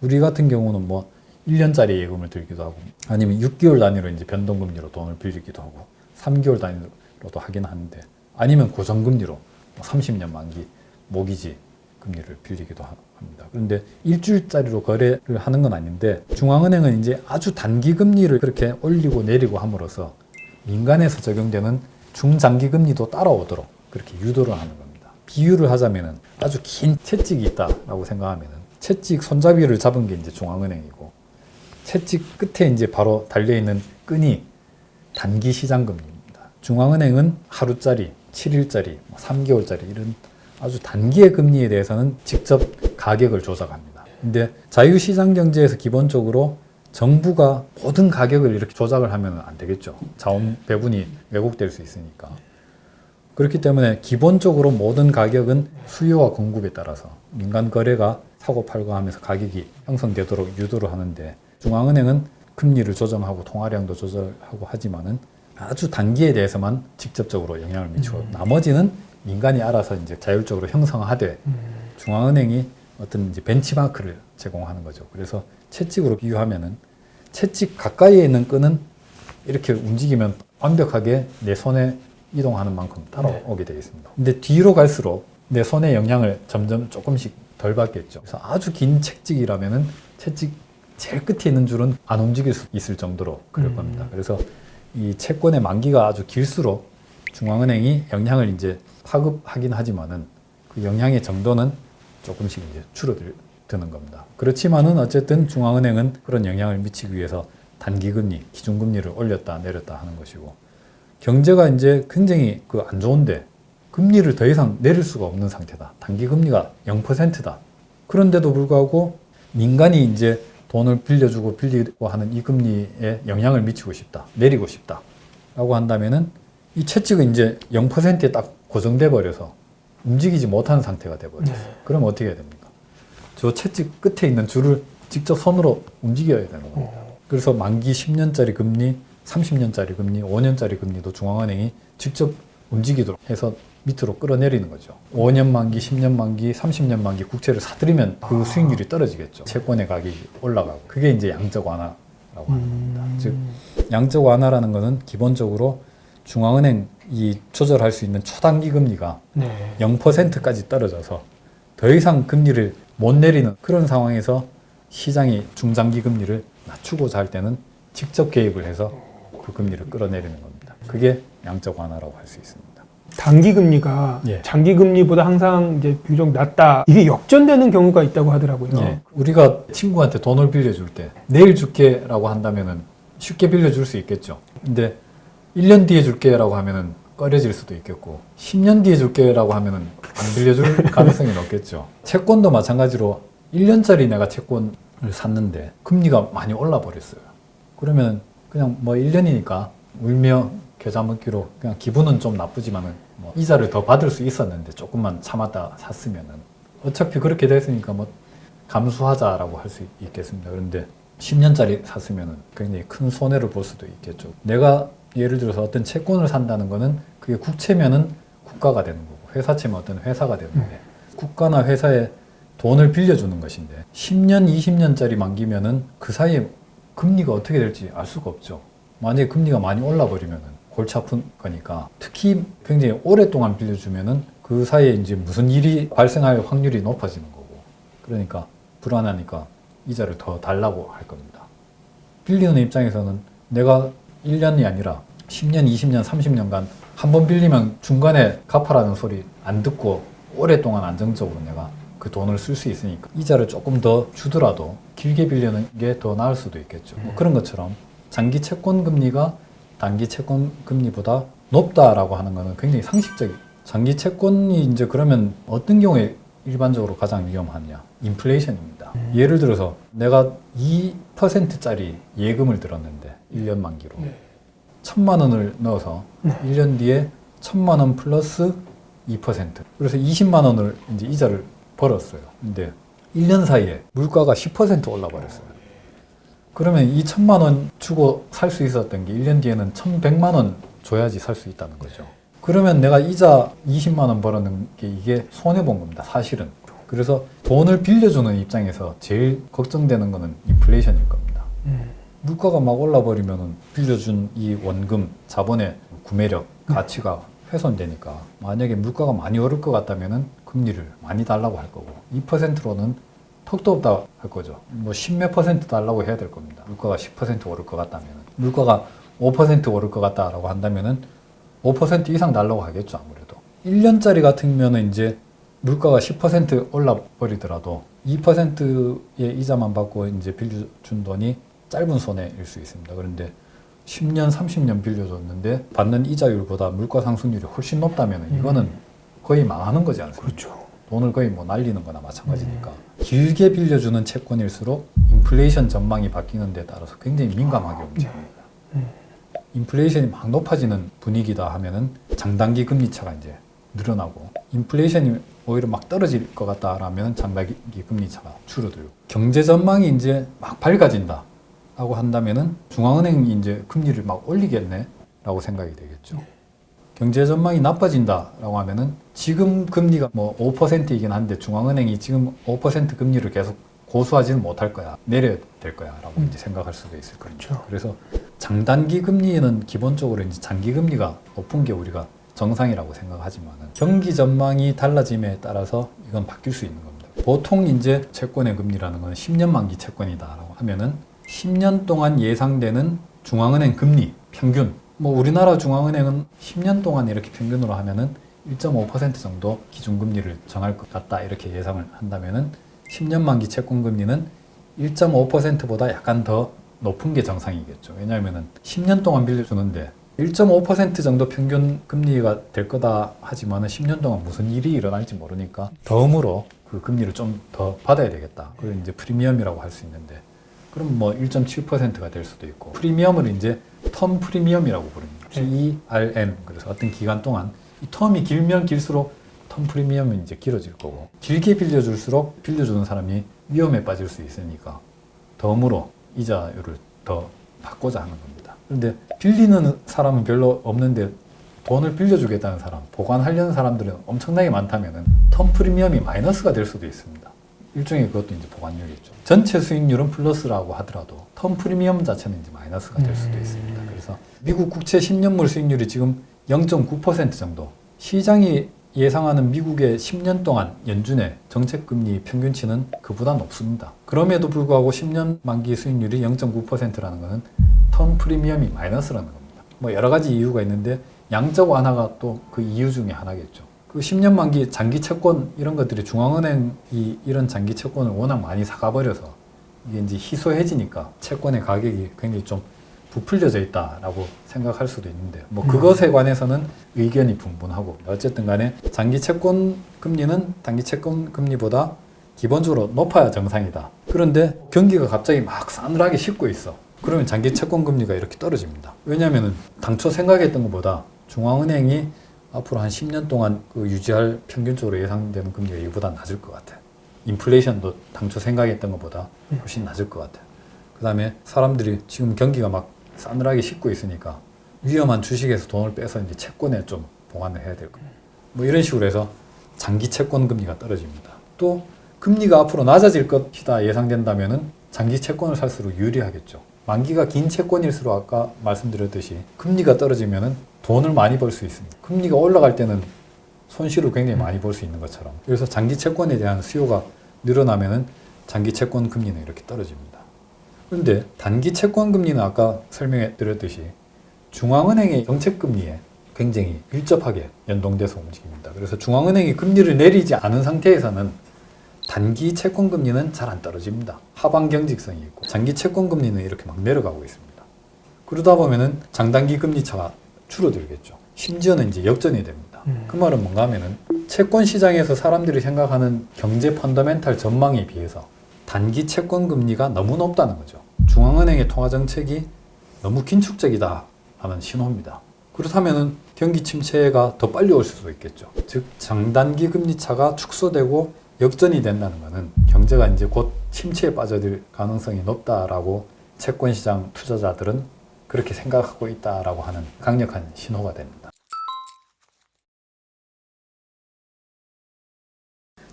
우리 같은 경우는 뭐 1년짜리 예금을 들기도 하고 아니면 6개월 단위로 이제 변동금리로 돈을 빌리기도 하고 3개월 단위로도 하긴 하는데 아니면 고정금리로 30년 만기 모기지 금리를 빌리기도 합니다. 그런데 일주일짜리로 거래를 하는 건 아닌데 중앙은행은 이제 아주 단기 금리를 그렇게 올리고 내리고 함으로써 민간에서 적용되는 중장기 금리도 따라오도록 그렇게 유도를 하는 겁니다. 비유를 하자면은 아주 긴 채찍이 있다라고 생각하면은 채찍 손잡이를 잡은 게 이제 중앙은행이고 채찍 끝에 이제 바로 달려 있는 끈이 단기 시장 금리입니다. 중앙은행은 하루짜리, 7일짜리, 3개월짜리 이런 아주 단기의 금리에 대해서는 직접 가격을 조작합니다. 근데 자유시장 경제에서 기본적으로 정부가 모든 가격을 이렇게 조작을 하면 안 되겠죠. 자원 배분이 왜곡될 수 있으니까. 그렇기 때문에 기본적으로 모든 가격은 수요와 공급에 따라서 민간 거래가 사고 팔고 하면서 가격이 형성되도록 유도를 하는데 중앙은행은 금리를 조정하고 통화량도 조절하고 하지만은 아주 단기에 대해서만 직접적으로 영향을 미치고 나머지는 민간이 알아서 이제 자율적으로 형성하되 중앙은행이 어떤 이제 벤치마크를 제공하는 거죠. 그래서 채찍으로 비유하면은 채찍 가까이에 있는 끈은 이렇게 움직이면 완벽하게 내 손에 이동하는 만큼 따라오게 되겠습니다. 근데 뒤로 갈수록 내 손의 영향을 점점 조금씩 덜 받겠죠. 그래서 아주 긴 채찍이라면은 채찍 제일 끝에 있는 줄은 안 움직일 수 있을 정도로 그럴 겁니다. 그래서 이 채권의 만기가 아주 길수록 중앙은행이 영향을 이제 파급하긴 하지만은 그 영향의 정도는 조금씩 이제 줄어드는 겁니다. 그렇지만은 어쨌든 중앙은행은 그런 영향을 미치기 위해서 단기금리, 기준금리를 올렸다 내렸다 하는 것이고 경제가 이제 굉장히 안 좋은데 금리를 더 이상 내릴 수가 없는 상태다. 단기 금리가 0%다. 그런데도 불구하고 민간이 이제 돈을 빌려주고 빌리고 하는 이 금리에 영향을 미치고 싶다. 내리고 싶다. 라고 한다면은 이 채찍은 이제 0%에 딱 고정돼 버려서 움직이지 못하는 상태가 돼 버렸어요. 그럼 어떻게 해야 됩니까? 저 채찍 끝에 있는 줄을 직접 손으로 움직여야 되는 겁니다. 그래서 만기 10년짜리 금리, 30년짜리 금리, 5년짜리 금리도 중앙은행이 직접 움직이도록 해서 밑으로 끌어내리는 거죠. 5년 만기, 10년 만기, 30년 만기 국채를 사들이면 그 수익률이 떨어지겠죠. 채권의 가격이 올라가고. 그게 이제 양적 완화라고 하는 겁니다. 즉 양적 완화라는 것은 기본적으로 중앙은행이 조절할 수 있는 초단기 금리가 0%까지 떨어져서 더 이상 금리를 못 내리는 그런 상황에서 시장이 중장기 금리를 낮추고자 할 때는 직접 개입을 해서 그 금리를 끌어내리는 겁니다. 그게 양적 완화라고 할 수 있습니다. 단기 금리가 예. 장기 금리보다 항상 이제 비교적 낮다. 이게 역전되는 경우가 있다고 하더라고요. 예. 우리가 친구한테 돈을 빌려줄 때 내일 줄게라고 한다면은 쉽게 빌려줄 수 있겠죠. 근데 1년 뒤에 줄게라고 하면은 꺼려질 수도 있겠고 10년 뒤에 줄게라고 하면은 안 빌려줄 가능성이 높겠죠. 채권도 마찬가지로 1년짜리 내가 채권을 샀는데 금리가 많이 올라 버렸어요. 그러면 그냥 뭐 1년이니까 울며 겨자 먹기로 그냥 기분은 좀 나쁘지만은 뭐 이자를 더 받을 수 있었는데 조금만 참았다 샀으면은 어차피 그렇게 됐으니까 뭐 감수하자라고 할 수 있겠습니다. 그런데 10년짜리 샀으면은 굉장히 큰 손해를 볼 수도 있겠죠. 내가 예를 들어서 어떤 채권을 산다는 거는 그게 국채면은 국가가 되는 거고 회사채면 어떤 회사가 되는데 국가나 회사에 돈을 빌려주는 것인데 10년, 20년짜리 만기면은 그 사이에 금리가 어떻게 될지 알 수가 없죠. 만약에 금리가 많이 올라 버리면은 골치 아픈 거니까 특히 굉장히 오랫동안 빌려주면은 그 사이에 이제 무슨 일이 발생할 확률이 높아지는 거고 그러니까 불안하니까 이자를 더 달라고 할 겁니다. 빌리는 입장에서는 내가 1년이 아니라 10년, 20년, 30년간 한 번 빌리면 중간에 갚아라는 소리 안 듣고 오랫동안 안정적으로 내가 그 돈을 쓸 수 있으니까 이자를 조금 더 주더라도 길게 빌리는 게 더 나을 수도 있겠죠. 뭐 그런 것처럼 장기 채권 금리가 단기 채권 금리보다 높다라고 하는 것은 굉장히 상식적이에요. 장기 채권이 이제 그러면 어떤 경우에 일반적으로 가장 위험하냐? 인플레이션입니다. 예를 들어서 내가 2%짜리 예금을 들었는데 1년 만기로 1,000만 원을 넣어서 1년 뒤에 1,000만 원 플러스 2%. 그래서 20만 원을 이제 이자를 벌었어요. 근데 1년 사이에 물가가 10% 올라버렸어요. 그러면 이 1,000만 원 주고 살 수 있었던 게 1년 뒤에는 1,100만 원 줘야지 살 수 있다는 거죠. 그러면 내가 이자 20만 원 벌었는 게 이게 손해본 겁니다. 사실은. 그래서 돈을 빌려주는 입장에서 제일 걱정되는 거는 인플레이션일 겁니다. 물가가 막 올라버리면 빌려준 이 원금, 자본의 구매력, 가치가 훼손되니까 만약에 물가가 많이 오를 것 같다면 금리를 많이 달라고 할 거고 2%로는 턱도 없다 할 거죠. 뭐 10몇 % 달라고 해야 될 겁니다. 물가가 10% 오를 것 같다면. 물가가 5% 오를 것 같다라고 한다면은 5% 이상 달라고 하겠죠, 아무래도. 1년짜리 같으면은 이제 물가가 10% 올라 버리더라도 2%의 이자만 받고 이제 빌려준 돈이 짧은 손해일 수 있습니다. 그런데 10년, 30년 빌려줬는데 받는 이자율보다 물가 상승률이 훨씬 높다면 이거는 거의 망하는 거지 않습니까? 그렇죠. 돈을 거의 뭐 날리는 거나 마찬가지니까. 길게 빌려주는 채권일수록 인플레이션 전망이 바뀌는 데 따라서 굉장히 민감하게 움직입니다. 인플레이션이 막 높아지는 분위기다 하면은 장단기 금리 차가 이제 늘어나고 인플레이션이 오히려 막 떨어질 것 같다라면 장단기 금리 차가 줄어들고 경제 전망이 이제 막 밝아진다 라고 한다면은 중앙은행이 이제 금리를 막 올리겠네 라고 생각이 되겠죠. 경제 전망이 나빠진다라고 하면은 지금 금리가 뭐 5%이긴 한데 중앙은행이 지금 5% 금리를 계속 고수하지는 못할 거야. 내려야 될 거야. 라고 이제 생각할 수도 있을 거죠. 그렇죠. 그래서 장단기 금리는 기본적으로 이제 장기 금리가 높은 게 우리가 정상이라고 생각하지만은 경기 전망이 달라짐에 따라서 이건 바뀔 수 있는 겁니다. 보통 이제 채권의 금리라는 건 10년 만기 채권이다라고 하면은 10년 동안 예상되는 중앙은행 금리 평균 뭐 우리나라 중앙은행은 10년 동안 이렇게 평균으로 하면은 1.5% 정도 기준금리를 정할 것 같다 이렇게 예상을 한다면은 10년 만기 채권 금리는 1.5%보다 약간 더 높은 게 정상이겠죠. 왜냐하면은 10년 동안 빌려주는데 1.5% 정도 평균 금리가 될 거다 하지만은 10년 동안 무슨 일이 일어날지 모르니까 덤으로 그 금리를 좀 더 받아야 되겠다. 그걸 이제 프리미엄이라고 할 수 있는데, 그럼 뭐 1.7%가 될 수도 있고, 프리미엄을 이제 텀 프리미엄이라고 부릅니다. PERM. 그래서 어떤 기간 동안 이 텀이 길면 길수록 텀 프리미엄은 이제 길어질 거고, 길게 빌려줄수록 빌려주는 사람이 위험에 빠질 수 있으니까 덤으로 이자율을 더 받고자 하는 겁니다. 그런데 빌리는 사람은 별로 없는데 돈을 빌려주겠다는 사람, 보관하려는 사람들은 엄청나게 많다면은 텀 프리미엄이 마이너스가 될 수도 있습니다. 일종의 그것도 이제 보관료겠죠. 전체 수익률은 플러스라고 하더라도 텀 프리미엄 자체는 이제 마이너스가 될 수도 있습니다. 그래서 미국 국채 10년물 수익률이 지금 0.9% 정도. 시장이 예상하는 미국의 10년 동안 연준의 정책금리 평균치는 그보다 높습니다. 그럼에도 불구하고 10년 만기 수익률이 0.9%라는 것은 텀 프리미엄이 마이너스라는 겁니다. 뭐 여러 가지 이유가 있는데 양적 완화가 또 그 이유 중에 하나겠죠. 그 10년 만기 장기 채권 이런 것들이 중앙은행이 이런 장기 채권을 워낙 많이 사가버려서 이게 이제 희소해지니까 채권의 가격이 굉장히 좀 부풀려져 있다라고 생각할 수도 있는데, 뭐 그것에 관해서는 의견이 분분하고, 어쨌든 간에 장기 채권 금리는 단기 채권 금리보다 기본적으로 높아야 정상이다. 그런데 경기가 갑자기 막 싸늘하게 식고 있어. 그러면 장기 채권 금리가 이렇게 떨어집니다. 왜냐하면 당초 생각했던 것보다 중앙은행이 앞으로 한 10년 동안 그 유지할 평균적으로 예상되는 금리가 이보다 낮을 것 같아요. 인플레이션도 당초 생각했던 것보다 훨씬 낮을 것 같아요. 그 다음에 사람들이 지금 경기가 막 싸늘하게 식고 있으니까 위험한 주식에서 돈을 빼서 이제 채권에 좀 보관을 해야 될 겁니다. 뭐 이런 식으로 해서 장기 채권 금리가 떨어집니다. 또 금리가 앞으로 낮아질 것이다 예상된다면은 장기 채권을 살수록 유리하겠죠. 만기가 긴 채권일수록 아까 말씀드렸듯이 금리가 떨어지면은 돈을 많이 벌 수 있습니다. 금리가 올라갈 때는 손실을 굉장히 많이 볼 수 있는 것처럼. 그래서 장기 채권에 대한 수요가 늘어나면은 장기 채권 금리는 이렇게 떨어집니다. 그런데 단기 채권 금리는 아까 설명해 드렸듯이 중앙은행의 정책 금리에 굉장히 밀접하게 연동돼서 움직입니다. 그래서 중앙은행이 금리를 내리지 않은 상태에서는 단기 채권 금리는 잘 안 떨어집니다. 하방 경직성이 있고, 장기 채권 금리는 이렇게 막 내려가고 있습니다. 그러다 보면은 장단기 금리 차가 줄어들겠죠. 심지어는 이제 역전이 됩니다. 그 말은 뭔가 하면은 채권 시장에서 사람들이 생각하는 경제 펀더멘탈 전망에 비해서 단기 채권 금리가 너무 높다는 거죠. 중앙은행의 통화 정책이 너무 긴축적이다 하는 신호입니다. 그렇다면은 경기 침체가 더 빨리 올 수도 있겠죠. 즉 장단기 금리 차가 축소되고 역전이 된다는 것은 경제가 이제 곧 침체에 빠져들 가능성이 높다라고 채권 시장 투자자들은 그렇게 생각하고 있다라고 하는 강력한 신호가 됩니다.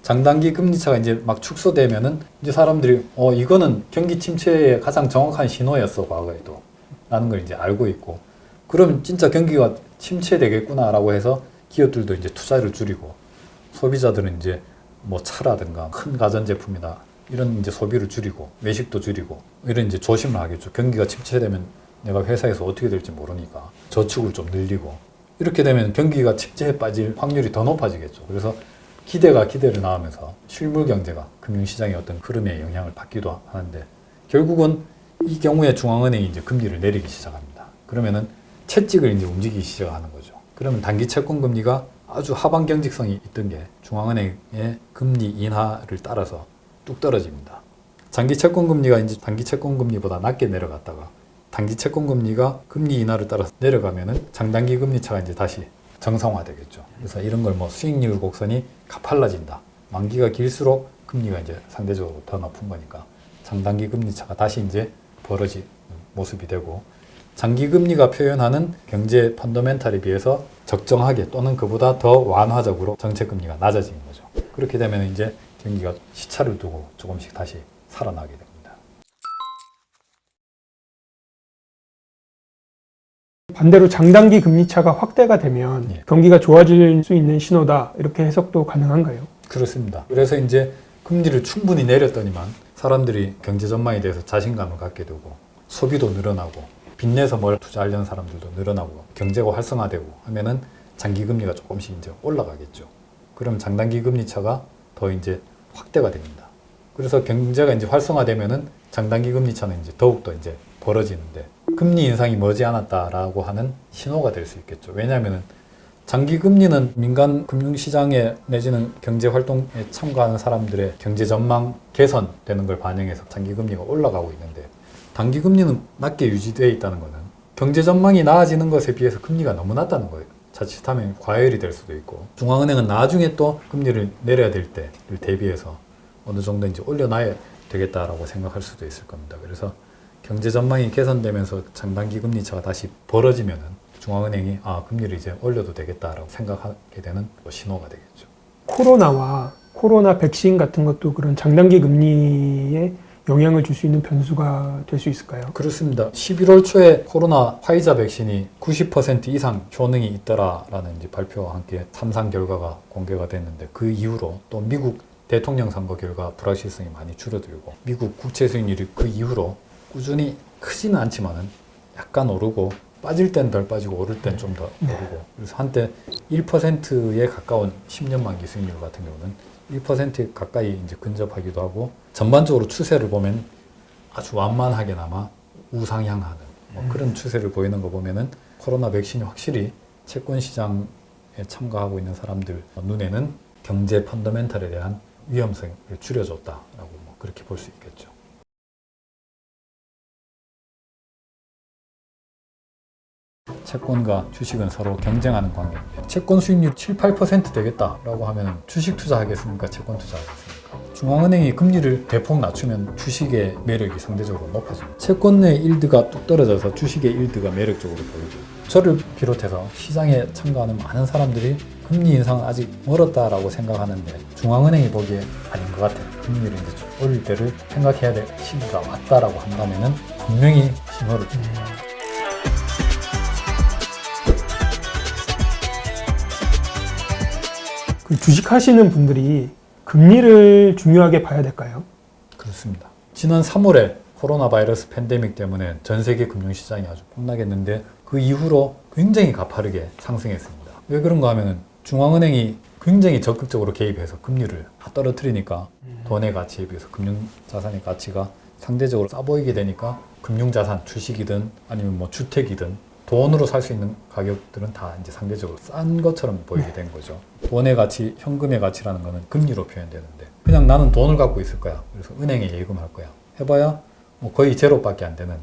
장단기 금리차가 이제 막 축소되면은 이제 사람들이 이거는 경기 침체의 가장 정확한 신호였어 과거에도 라는 걸 이제 알고 있고, 그러면 진짜 경기가 침체되겠구나라고 해서 기업들도 이제 투자를 줄이고, 소비자들은 이제 뭐 차라든가 큰 가전제품이나 이런 이제 소비를 줄이고 외식도 줄이고 이런 이제 조심을 하겠죠. 경기가 침체되면 내가 회사에서 어떻게 될지 모르니까 저축을 좀 늘리고, 이렇게 되면 경기가 침체에 빠질 확률이 더 높아지겠죠. 그래서 기대가 기대를 낳으면서 실물 경제가 금융시장의 어떤 흐름에 영향을 받기도 하는데, 결국은 이 경우에 중앙은행이 이제 금리를 내리기 시작합니다. 그러면은 채찍을 이제 움직이기 시작하는 거죠. 그러면 단기 채권 금리가 아주 하방 경직성이 있던 게 중앙은행의 금리 인하를 따라서 뚝 떨어집니다. 장기 채권 금리가 이제 단기 채권 금리보다 낮게 내려갔다가 단기 채권 금리가 금리 인하를 따라서 내려가면은 장단기 금리 차가 이제 다시 정상화되겠죠. 그래서 이런 걸 뭐 수익률 곡선이 가팔라진다. 만기가 길수록 금리가 이제 상대적으로 더 높은 거니까 장단기 금리 차가 다시 이제 벌어진 모습이 되고, 장기 금리가 표현하는 경제 펀더멘탈에 비해서 적정하게 또는 그보다 더 완화적으로 정책 금리가 낮아지는 거죠. 그렇게 되면 이제 경기가 시차를 두고 조금씩 다시 살아나게 됩니다. 반대로 장단기 금리 차가 확대가 되면 경기가 좋아질 수 있는 신호다, 이렇게 해석도 가능한가요? 그렇습니다. 그래서 이제 금리를 충분히 내렸더니만 사람들이 경제 전망에 대해서 자신감을 갖게 되고, 소비도 늘어나고 빚내서 뭘 투자하려는 사람들도 늘어나고 경제가 활성화되고 하면은 장기 금리가 조금씩 이제 올라가겠죠. 그럼 장단기 금리 차가 더 이제 확대가 됩니다. 그래서 경제가 이제 활성화되면은 장단기 금리 차는 이제 더욱더 이제 벌어지는데, 금리 인상이 머지않았다라고 하는 신호가 될 수 있겠죠. 왜냐하면 장기 금리는 민간 금융시장에 내지는 경제 활동에 참가하는 사람들의 경제 전망 개선되는 걸 반영해서 장기 금리가 올라가고 있는데, 단기 금리는 낮게 유지되어 있다는 것은 경제 전망이 나아지는 것에 비해서 금리가 너무 낮다는 거예요. 자칫하면 과열이 될 수도 있고, 중앙은행은 나중에 또 금리를 내려야 될 때를 대비해서 어느 정도 이제 올려놔야 되겠다라고 생각할 수도 있을 겁니다. 그래서 경제 전망이 개선되면서 장단기 금리 차가 다시 벌어지면은 중앙은행이 금리를 이제 올려도 되겠다라고 생각하게 되는 신호가 되겠죠. 코로나와 코로나 백신 같은 것도 그런 장단기 금리에 영향을 줄 수 있는 변수가 될 수 있을까요? 그렇습니다. 11월 초에 코로나 화이자 백신이 90% 이상 효능이 있더라라는 이제 발표와 함께 3상 결과가 공개가 됐는데, 그 이후로 또 미국 대통령 선거 결과 불확실성이 많이 줄어들고, 미국 국채 수익률이 그 이후로 꾸준히 크지는 않지만은 약간 오르고, 빠질 땐 덜 빠지고 오를 땐 좀 더 오르고, 그래서 한때 1%에 가까운 10년 만기 수익률 같은 경우는 1% 가까이 이제 근접하기도 하고, 전반적으로 추세를 보면 아주 완만하게나마 우상향하는 그런 추세를 보이는 거 보면은 코로나 백신이 확실히 채권 시장에 참가하고 있는 사람들 눈에는 경제 펀더멘털에 대한 위험성을 줄여줬다라고 그렇게 볼 수 있겠죠. 채권과 주식은 서로 경쟁하는 관계인데, 채권 수익률 7, 8% 되겠다라고 하면 주식 투자하겠습니까? 채권 투자하겠습니까? 중앙은행이 금리를 대폭 낮추면 주식의 매력이 상대적으로 높아집니다. 채권의 일드가 뚝 떨어져서 주식의 일드가 매력적으로 보이고, 저를 비롯해서 시장에 참가하는 많은 사람들이 금리 인상은 아직 멀었다라고 생각하는데, 중앙은행이 보기에 아닌 것 같아요. 금리를 이제 좀 올릴 때를 생각해야 될 시기가 왔다라고 한다면은 분명히 신호를 줍니다. 주식 하시는 분들이 금리를 중요하게 봐야 될까요? 그렇습니다. 지난 3월에 코로나 바이러스 팬데믹 때문에 전 세계 금융시장이 아주 폭락했는데, 그 이후로 굉장히 가파르게 상승했습니다. 왜 그런가 하면은 중앙은행이 굉장히 적극적으로 개입해서 금리를 다 떨어뜨리니까 돈의 가치에 비해서 금융자산의 가치가 상대적으로 싸 보이게 되니까, 금융자산, 주식이든 아니면 주택이든 돈으로 살 수 있는 가격들은 다 이제 상대적으로 싼 것처럼 보이게 된 거죠. 돈의 가치, 현금의 가치라는 거는 금리로 표현되는데, 그냥 나는 돈을 갖고 있을 거야, 그래서 은행에 예금할 거야 해봐야 거의 제로밖에 안 되는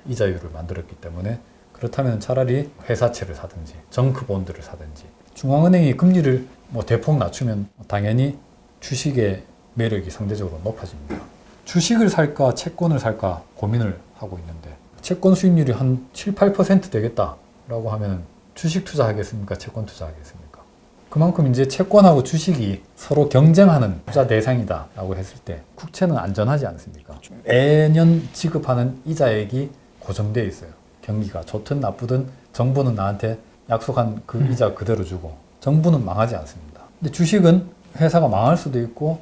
이자율을 만들었기 때문에, 그렇다면 차라리 회사채를 사든지 정크본드를 사든지, 중앙은행이 금리를 대폭 낮추면 당연히 주식의 매력이 상대적으로 높아집니다. 주식을 살까 채권을 살까 고민을 하고 있는데, 채권 수익률이 한 7, 8% 되겠다라고 하면 주식 투자하겠습니까? 채권 투자하겠습니까? 그만큼 이제 채권하고 주식이 서로 경쟁하는 투자 대상이다라고 했을 때, 국채는 안전하지 않습니까? 매년 지급하는 이자액이 고정되어 있어요. 경기가 좋든 나쁘든 정부는 나한테 약속한 그 이자 그대로 주고, 정부는 망하지 않습니다. 근데 주식은 회사가 망할 수도 있고,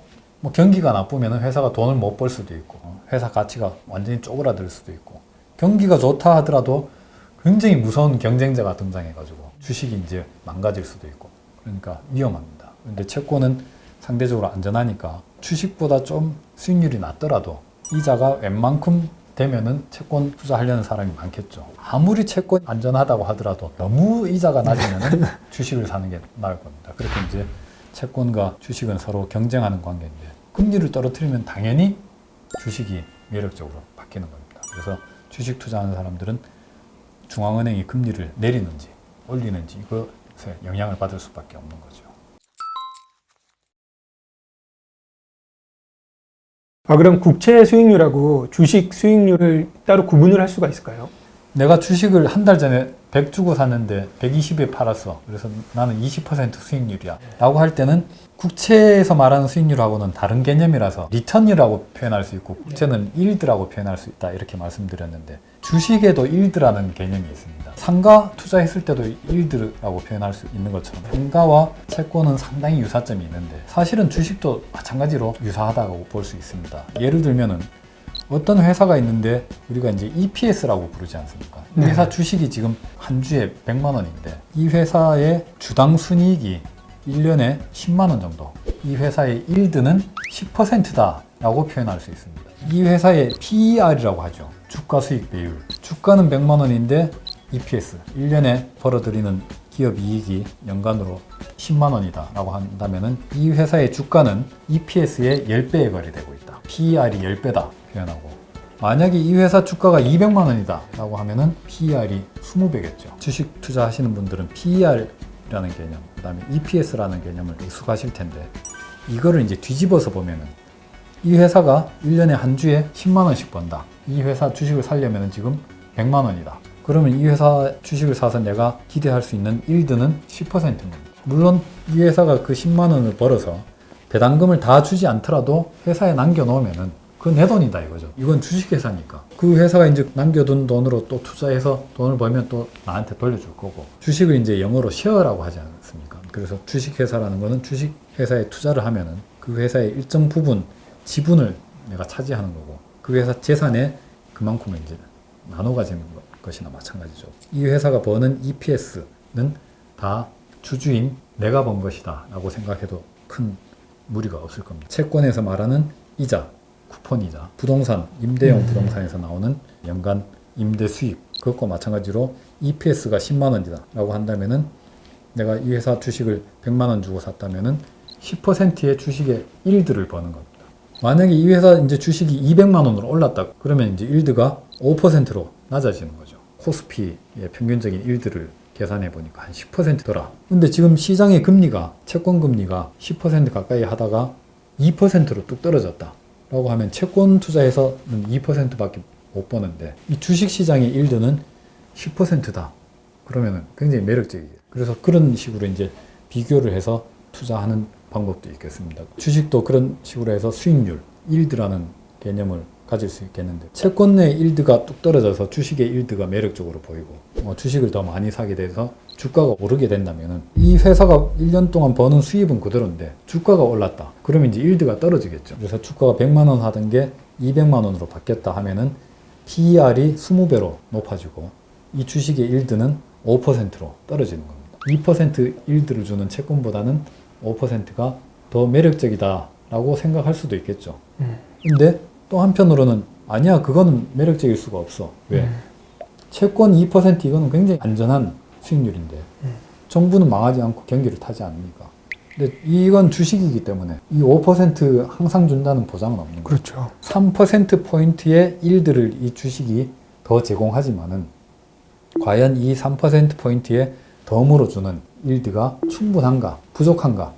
경기가 나쁘면 회사가 돈을 못 벌 수도 있고, 회사 가치가 완전히 쪼그라들 수도 있고, 경기가 좋다 하더라도 굉장히 무서운 경쟁자가 등장해가지고 주식이 이제 망가질 수도 있고, 그러니까 위험합니다. 그런데 채권은 상대적으로 안전하니까 주식보다 좀 수익률이 낮더라도 이자가 웬만큼 되면은 채권 투자하려는 사람이 많겠죠. 아무리 채권 안전하다고 하더라도 너무 이자가 낮으면은 주식을 사는 게 나을 겁니다. 그렇게 이제 채권과 주식은 서로 경쟁하는 관계인데, 금리를 떨어뜨리면 당연히 주식이 매력적으로 바뀌는 겁니다. 그래서 주식 투자하는 사람들은 중앙은행이 금리를 내리는지 올리는지 이것에 영향을 받을 수밖에 없는 거죠. 그럼 국채 수익률하고 주식 수익률을 따로 구분을 할 수가 있을까요? 내가 주식을 한 달 전에 100 주고 샀는데 120에 팔았어. 그래서 나는 20% 수익률이야 라고 할 때는 국채에서 말하는 수익률하고는 다른 개념이라서 리턴이라고 표현할 수 있고, 국채는 일드라고 표현할 수 있다 이렇게 말씀드렸는데, 주식에도 일드라는 개념이 있습니다. 상가 투자했을 때도 일드라고 표현할 수 있는 것처럼 상가와 채권은 상당히 유사점이 있는데, 사실은 주식도 마찬가지로 유사하다고 볼 수 있습니다. 예를 들면은 어떤 회사가 있는데 우리가 이제 EPS라고 부르지 않습니까? 이 회사 주식이 지금 한 주에 100만 원인데, 이 회사의 주당 순이익이 1년에 10만 원 정도, 이 회사의 일드는 10%다 라고 표현할 수 있습니다. 이 회사의 PER이라고 하죠. 주가 수익 비율, 주가는 100만 원인데 EPS 1년에 벌어들이는 기업 이익이 연간으로 10만 원이다 라고 한다면은 이 회사의 주가는 EPS의 10배에 거래되고 있다. PER이 10배다 표현하고, 만약에 이 회사 주가가 200만 원이다 라고 하면은 PER이 20배겠죠. 주식 투자하시는 분들은 PER이라는 개념, 그 다음에 EPS라는 개념을 익숙하실 텐데, 이거를 이제 뒤집어서 보면은 이 회사가 1년에 한 주에 10만 원씩 번다. 이 회사 주식을 사려면 지금 100만 원이다. 그러면 이 회사 주식을 사서 내가 기대할 수 있는 일드는 10%입니다. 물론 이 회사가 그 10만 원을 벌어서 배당금을 다 주지 않더라도 회사에 남겨놓으면은 그건 내 돈이다 이거죠. 이건 주식회사니까. 그 회사가 이제 남겨둔 돈으로 또 투자해서 돈을 벌면 또 나한테 돌려줄 거고, 주식을 이제 영어로 쉐어라고 하지 않습니까? 그래서 주식회사라는 거는 주식회사에 투자를 하면은 그 회사의 일정 부분 지분을 내가 차지하는 거고, 그 회사 재산에 그만큼을 이제 나눠 가지는 것이나 마찬가지죠. 이 회사가 버는 EPS는 다 주주인 내가 번 것이다 라고 생각해도 큰 무리가 없을 겁니다. 채권에서 말하는 이자, 쿠폰이자, 부동산, 임대용 부동산에서 나오는 연간 임대 수익, 그것과 마찬가지로 EPS가 10만 원이다 라고 한다면은 내가 이 회사 주식을 100만 원 주고 샀다면은 10%의 주식의 일드를 버는 겁니다. 만약에 이 회사 이제 주식이 200만 원으로 올랐다 그러면 이제 일드가 5%로 낮아지는 거죠. 코스피의 평균적인 일드를 계산해 보니까 한 10%더라. 근데 지금 시장의 금리가, 채권 금리가 10% 가까이 하다가 2%로 뚝 떨어졌다 라고 하면 채권 투자에서는 2%밖에 못 버는데 이 주식 시장의 일드는 10%다. 그러면은 굉장히 매력적이에요. 그래서 그런 식으로 이제 비교를 해서 투자하는 방법도 있겠습니다. 주식도 그런 식으로 해서 수익률, 일드라는 개념을 가질 수 있겠는데, 채권 내 일드가 뚝 떨어져서 주식의 일드가 매력적으로 보이고, 주식을 더 많이 사게 돼서 주가가 오르게 된다면은 이 회사가 1년 동안 버는 수입은 그대로인데 주가가 올랐다. 그러면 이제 일드가 떨어지겠죠. 그래서 주가가 100만 원 하던 게 200만 원으로 바뀌었다 하면은 PER이 20배로 높아지고 이 주식의 일드는 5%로 떨어지는 겁니다. 2% 일드를 주는 채권보다는 5%가 더 매력적이다라고 생각할 수도 있겠죠. 근데 또 한편으로는 아니야, 그거는 매력적일 수가 없어. 왜? 채권 2% 이거는 굉장히 안전한 수익률인데 정부는 망하지 않고 경기를 타지 않으니까. 근데 이건 주식이기 때문에 이 5% 항상 준다는 보장은 없는 거죠. 그렇죠. 3%포인트의 일드를 이 주식이 더 제공하지만은 과연 이 3%포인트의 덤으로 주는 일드가 충분한가, 부족한가,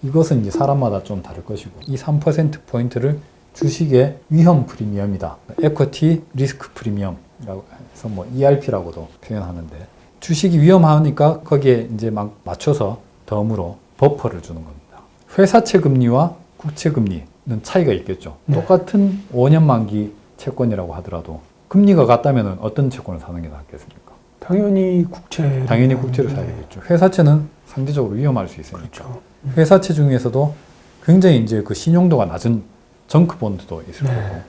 이것은 이제 사람마다 좀 다를 것이고, 이 3%포인트를 주식의 위험 프리미엄이다, 에쿼티 리스크 프리미엄이라고 해서 뭐 ERP라고도 표현하는데, 주식이 위험하니까 거기에 이제 막 맞춰서 덤으로 버퍼를 주는 겁니다. 회사채 금리와 국채 금리는 차이가 있겠죠. 똑같은 5년 만기 채권이라고 하더라도 금리가 같다면 어떤 채권을 사는 게 낫겠습니까? 당연히 국채를 사야 되겠죠. 회사채는 상대적으로 위험할 수 있으니까. 그렇죠. 회사채 중에서도 굉장히 이제 그 신용도가 낮은 정크본드도 있을 거고,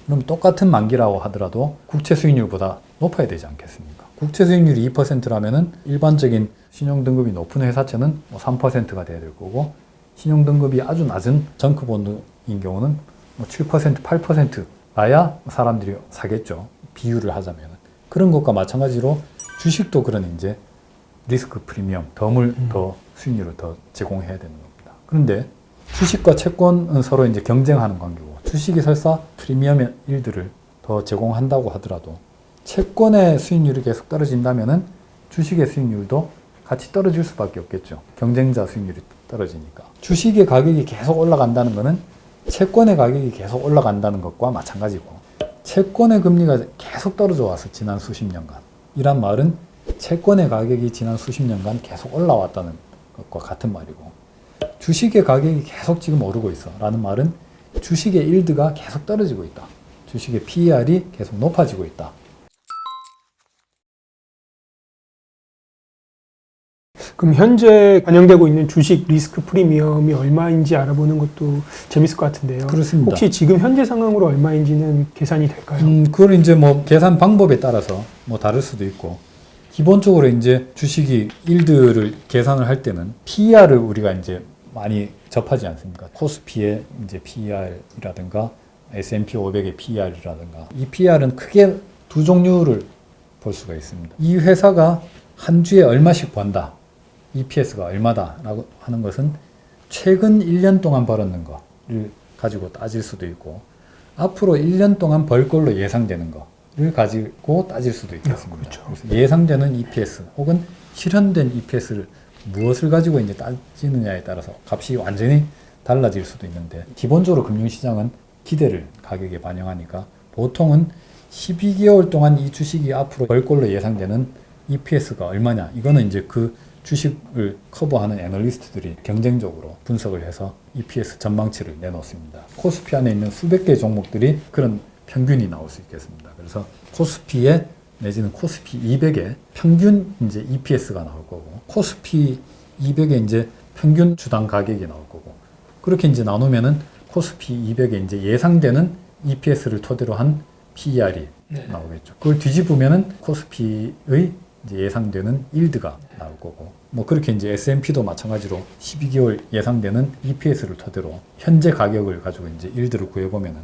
그럼 똑같은 만기라고 하더라도 국채 수익률보다 높아야 되지 않겠습니까? 국채 수익률이 2%라면은 일반적인 신용등급이 높은 회사채는 뭐 3%가 돼야 될 거고, 신용등급이 아주 낮은 정크본드인 경우는 뭐 7%, 8% 나야 사람들이 사겠죠. 비유를 하자면. 그런 것과 마찬가지로 주식도 그런 이제 리스크 프리미엄, 덤을 더 수익률을 더 제공해야 되는 겁니다. 그런데 주식과 채권은 서로 이제 경쟁하는 관계고, 주식이 설사 프리미엄 일들을 더 제공한다고 하더라도 채권의 수익률이 계속 떨어진다면은 주식의 수익률도 같이 떨어질 수밖에 없겠죠. 경쟁자 수익률이 떨어지니까. 주식의 가격이 계속 올라간다는 것은 채권의 가격이 계속 올라간다는 것과 마찬가지고, 채권의 금리가 계속 떨어져 와서 지난 수십 년간, 이란 말은 채권의 가격이 지난 수십 년간 계속 올라왔다는 것과 같은 말이고, 주식의 가격이 계속 지금 오르고 있어 라는 말은 주식의 일드가 계속 떨어지고 있다, 주식의 PER이 계속 높아지고 있다. 그럼 현재 반영되고 있는 주식 리스크 프리미엄이 얼마인지 알아보는 것도 재밌을 것 같은데요. 그렇습니다. 혹시 지금 현재 상황으로 얼마인지는 계산이 될까요? 그걸 이제 뭐 계산 방법에 따라서 뭐 다를 수도 있고, 기본적으로 이제 주식이 일드를 계산을 할 때는 PER을 우리가 이제 많이 접하지 않습니까? 코스피의 이제 PER이라든가 S&P 500의 PER이라든가, 이 PER은 크게 두 종류를 볼 수가 있습니다. 이 회사가 한 주에 얼마씩 번다, EPS가 얼마다라고 하는 것은 최근 1년 동안 벌었는 거를 가지고 따질 수도 있고 앞으로 1년 동안 벌 걸로 예상되는 거를 가지고 따질 수도 있겠습니다. 그렇죠. 그래서 예상되는 EPS 혹은 실현된 EPS를 무엇을 가지고 이제 따지느냐에 따라서 값이 완전히 달라질 수도 있는데 기본적으로 금융시장은 기대를 가격에 반영하니까 보통은 12개월 동안 이 주식이 앞으로 벌 걸로 예상되는 EPS가 얼마냐 이거는 이제 그 주식을 커버하는 애널리스트들이 경쟁적으로 분석을 해서 EPS 전망치를 내놓습니다. 코스피 안에 있는 수백 개 종목들이 그런 평균이 나올 수 있겠습니다. 그래서 코스피에 내지는 코스피 200의 평균 이제 EPS가 나올 거고 코스피 200의 이제 평균 주당 가격이 나올 거고 그렇게 이제 나누면은 코스피 200의 이제 예상되는 EPS를 토대로 한 PER이 나오겠죠. 그걸 뒤집으면은 코스피의 이제 예상되는 일드가 나올 거고 뭐 그렇게 이제 S&P도 마찬가지로 12개월 예상되는 EPS를 토대로 현재 가격을 가지고 이제 일드를 구해보면은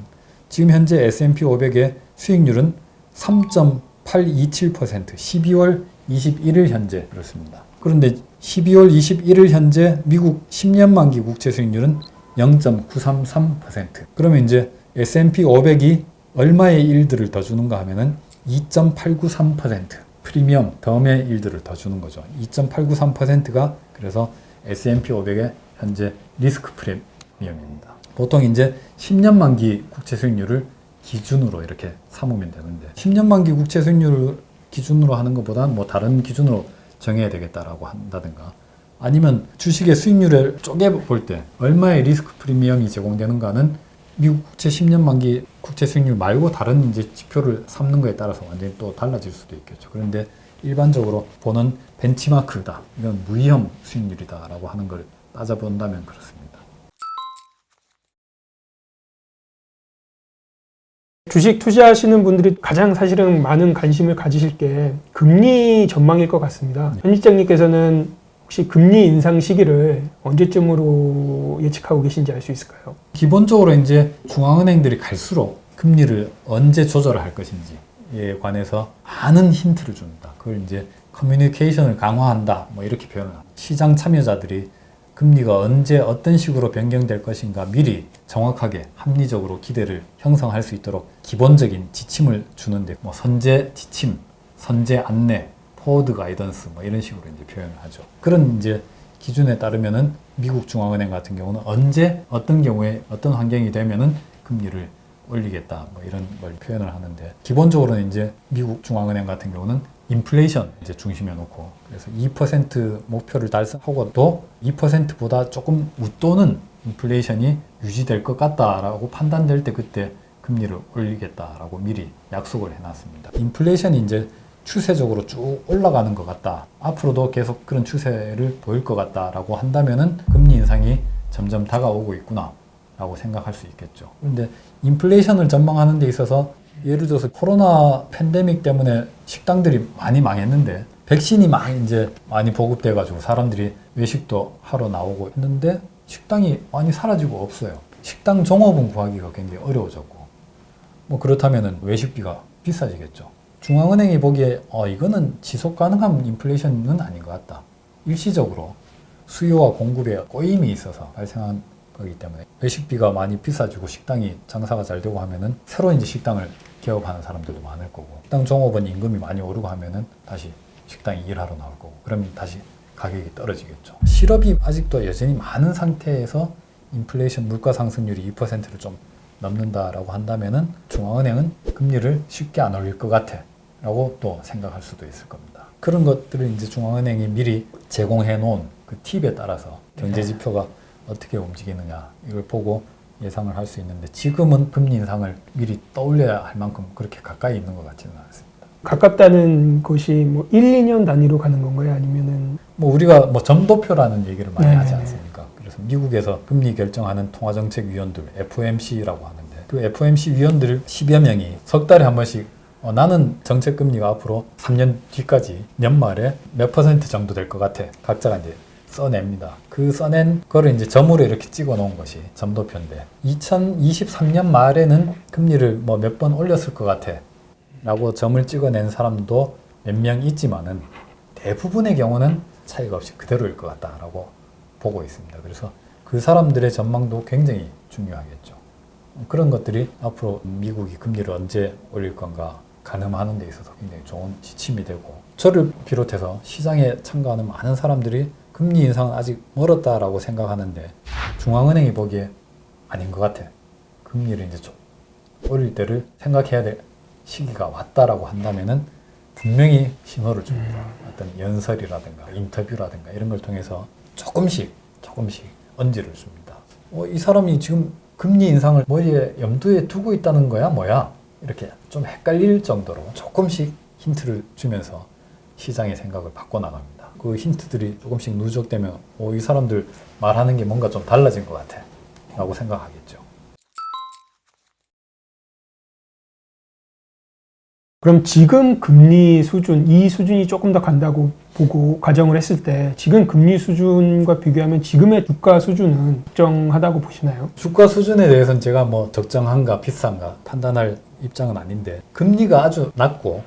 지금 현재 S&P 500의 수익률은 3.827% 12월 21일 현재 그렇습니다. 그런데 12월 21일 현재 미국 10년 만기 국채 수익률은 0.933%. 그러면 이제 S&P 500이 얼마의 일들을 더 주는가 하면은 2.893% 프리미엄 덤의 일들을 더 주는 거죠. 2.893%가 그래서 S&P 500의 현재 리스크 프리미엄입니다. 보통 이제 10년 만기 국채 수익률을 기준으로 이렇게 삼으면 되는데 10년 만기 국채 수익률을 기준으로 하는 것보다 뭐 다른 기준으로 정해야 되겠다라고 한다든가 아니면 주식의 수익률을 쪼개 볼 때 얼마의 리스크 프리미엄이 제공되는가는 미국 국채 10년 만기 국채 수익률 말고 다른 이제 지표를 삼는 거에 따라서 완전히 또 달라질 수도 있겠죠. 그런데 일반적으로 보는 벤치마크다. 이건 무위험 수익률이다라고 하는 걸 따져본다면 그렇습니다. 주식 투자하시는 분들이 가장 사실은 많은 관심을 가지실 게 금리 전망일 것 같습니다. 현실장님께서는 혹시 금리 인상 시기를 언제쯤으로 예측하고 계신지 알 수 있을까요? 기본적으로 이제 중앙은행들이 갈수록 금리를 언제 조절을 할 것인지에 관해서 많은 힌트를 줍니다. 그걸 이제 커뮤니케이션을 강화한다, 뭐 이렇게 표현을 합니다. 시장 참여자들이 금리가 언제 어떤 식으로 변경될 것인가 미리 정확하게 합리적으로 기대를 형성할 수 있도록 기본적인 지침을 주는데 뭐 선제 지침, 선제 안내, 포워드 가이던스 뭐 이런 식으로 이제 표현을 하죠. 그런 이제 기준에 따르면은 미국 중앙은행 같은 경우는 언제 어떤 경우에 어떤 환경이 되면은 금리를 올리겠다 뭐 이런 걸 표현을 하는데 기본적으로는 이제 미국 중앙은행 같은 경우는 인플레이션 이제 중심에 놓고 그래서 2% 목표를 달성하고도 2%보다 조금 웃도는 인플레이션이 유지될 것 같다라고 판단될 때 그때 금리를 올리겠다라고 미리 약속을 해놨습니다. 인플레이션이 이제 추세적으로 쭉 올라가는 것 같다. 앞으로도 계속 그런 추세를 보일 것 같다라고 한다면은 금리 인상이 점점 다가오고 있구나 라고 생각할 수 있겠죠. 그런데 인플레이션을 전망하는 데 있어서 예를 들어서 코로나 팬데믹 때문에 식당들이 많이 망했는데 백신이 이제 많이 보급돼 가지고 사람들이 외식도 하러 나오고 했는데 식당이 많이 사라지고 없어요. 식당 종업원 구하기가 굉장히 어려워졌고 뭐 그렇다면은 외식비가 비싸지겠죠. 중앙은행이 보기에 이거는 지속 가능한 인플레이션은 아닌 것 같다. 일시적으로 수요와 공급에 꼬임이 있어서 발생한 거기 때문에 외식비가 많이 비싸지고 식당이 장사가 잘 되고 하면은 새로 이제 식당을 개업하는 사람들도 많을 거고 식당 종업원 임금이 많이 오르고 하면은 다시 식당이 일하러 나올 거고 그러면 다시 가격이 떨어지겠죠. 실업이 아직도 여전히 많은 상태에서 인플레이션 물가 상승률이 2%를 좀 넘는다라고 한다면은 중앙은행은 금리를 쉽게 안 올릴 것 같아 라고 또 생각할 수도 있을 겁니다. 그런 것들을 이제 중앙은행이 미리 제공해 놓은 그 팁에 따라서 경제 지표가 어떻게 움직이느냐 이걸 보고 예상을 할 수 있는데 지금은 금리 인상을 미리 떠올려야 할 만큼 그렇게 가까이 있는 것 같지는 않습니다. 가깝다는 것이 뭐 1, 2년 단위로 가는 건가요? 아니면은 뭐 우리가 뭐 점도표라는 얘기를 많이 하지 않습니까? 그래서 미국에서 금리 결정하는 통화정책위원들 FOMC라고 하는데 그 FOMC 위원들 10여 명이 석 달에 한 번씩 나는 정책금리가 앞으로 3년 뒤까지 연말에 몇 % 정도 될 것 같아. 각자가 이제 써냅니다. 그 써낸 거를 이제 점으로 이렇게 찍어 놓은 것이 점도표인데 2023년 말에는 금리를 뭐 몇 번 올렸을 것 같아. 라고 점을 찍어낸 사람도 몇 명 있지만은 대부분의 경우는 차이가 없이 그대로일 것 같다라고 보고 있습니다. 그래서 그 사람들의 전망도 굉장히 중요하겠죠. 그런 것들이 앞으로 미국이 금리를 언제 올릴 건가 가늠하는 데 있어서 굉장히 좋은 지침이 되고, 저를 비롯해서 시장에 참가하는 많은 사람들이 금리 인상은 아직 멀었다라고 생각하는데 중앙은행이 보기에 아닌 것 같아. 금리를 이제 좀 올릴 때를 생각해야 될 시기가 왔다라고 한다면은 분명히 신호를 줍니다. 어떤 연설이라든가 인터뷰라든가 이런 걸 통해서 조금씩 언지를 줍니다. 이 사람이 지금 금리 인상을 머리에 염두에 두고 있다는 거야 뭐야? 이렇게 좀 헷갈릴 정도로 조금씩 힌트를 주면서 시장의 생각을 바꿔나갑니다. 그 힌트들이 조금씩 누적되면 이 사람들 말하는 게 뭔가 좀 달라진 것 같아 라고 생각하겠죠. 그럼 지금 금리 수준, 이 수준이 조금 더 간다고 보고 가정을 했을 때 지금 금리 수준과 비교하면 지금의 주가 수준은 적정하다고 보시나요? 주가 수준에 대해서는 제가 뭐 적정한가 비싼가 판단할 입장은 아닌데, 금리가 아주 낮고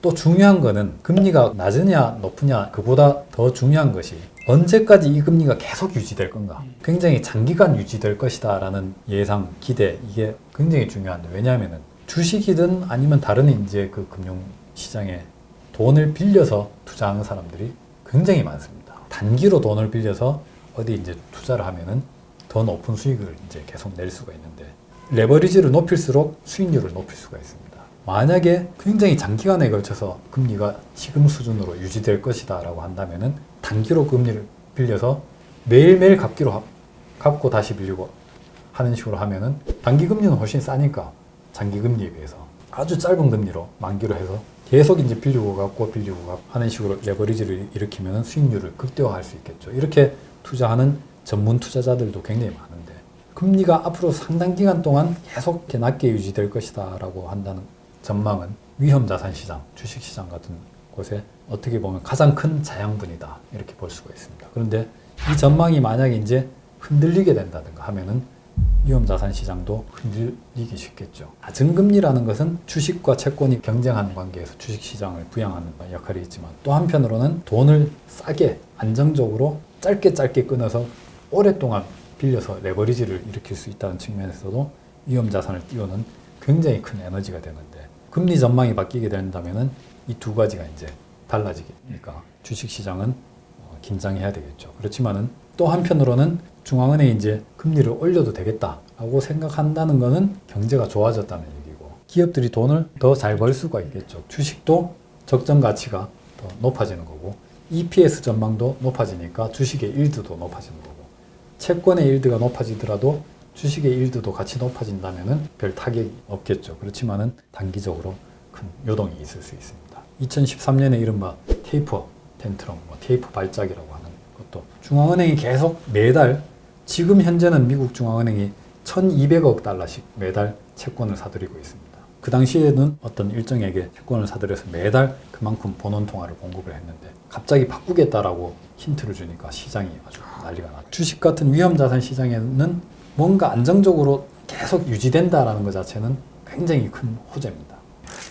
또 중요한 거는 금리가 낮으냐 높으냐 그보다 더 중요한 것이 언제까지 이 금리가 계속 유지될 건가, 굉장히 장기간 유지될 것이다 라는 예상, 기대, 이게 굉장히 중요한데, 왜냐하면 주식이든 아니면 다른 이제 그 금융시장에 돈을 빌려서 투자하는 사람들이 굉장히 많습니다. 단기로 돈을 빌려서 어디 이제 투자를 하면은 더 높은 수익을 이제 계속 낼 수가 있는데, 레버리지를 높일수록 수익률을 높일 수가 있습니다. 만약에 굉장히 장기간에 걸쳐서 금리가 지금 수준으로 유지될 것이다 라고 한다면은 단기로 금리를 빌려서 매일매일 갚고 다시 빌리고 하는 식으로 하면은 단기 금리는 훨씬 싸니까 장기 금리에 비해서 아주 짧은 금리로 만기로 해서 계속 이제 빌리고 갚고 하는 식으로 레버리지를 일으키면 수익률을 극대화할 수 있겠죠. 이렇게 투자하는 전문 투자자들도 굉장히 많은데, 금리가 앞으로 상당 기간 동안 계속 이렇게 낮게 유지될 것이다 라고 한다는 전망은 위험자산 시장, 주식시장 같은 곳에 어떻게 보면 가장 큰 자양분이다 이렇게 볼 수가 있습니다. 그런데 이 전망이 만약에 이제 흔들리게 된다든가 하면은 위험자산 시장도 흔들리기 쉽겠죠. 낮은 금리라는 것은 주식과 채권이 경쟁하는 관계에서 주식시장을 부양하는 역할이 있지만, 또 한편으로는 돈을 싸게 안정적으로 짧게 끊어서 오랫동안 빌려서 레버리지를 일으킬 수 있다는 측면에서도 위험자산을 띄우는 굉장히 큰 에너지가 되는데, 금리 전망이 바뀌게 된다면은 이 두 가지가 이제 달라지니까 주식시장은 긴장해야 되겠죠. 그렇지만은 또 한편으로는 중앙은행이 이제 금리를 올려도 되겠다라고 생각한다는 것은 경제가 좋아졌다는 얘기고, 기업들이 돈을 더 잘 벌 수가 있겠죠. 주식도 적정 가치가 더 높아지는 거고, EPS 전망도 높아지니까 주식의 일드도 높아지는 거고, 채권의 일드가 높아지더라도 주식의 일드도 같이 높아진다면은 별 타격이 없겠죠. 그렇지만은 단기적으로 큰 요동이 있을 수 있습니다. 2013년에 이른바 테이퍼 텐트럼, 테이퍼 발작이라고 하는 것도 중앙은행이 계속 매달, 지금 현재는 미국 중앙은행이 1200억 달러씩 매달 채권을 사들이고 있습니다. 그 당시에는 어떤 일정에게 채권을 사들여서 매달 그만큼 본원통화를 공급을 했는데, 갑자기 바꾸겠다라고 힌트를 주니까 시장이 아주 난리가 났죠. 주식 같은 위험자산 시장에는 뭔가 안정적으로 계속 유지된다라는 것 자체는 굉장히 큰 호재입니다.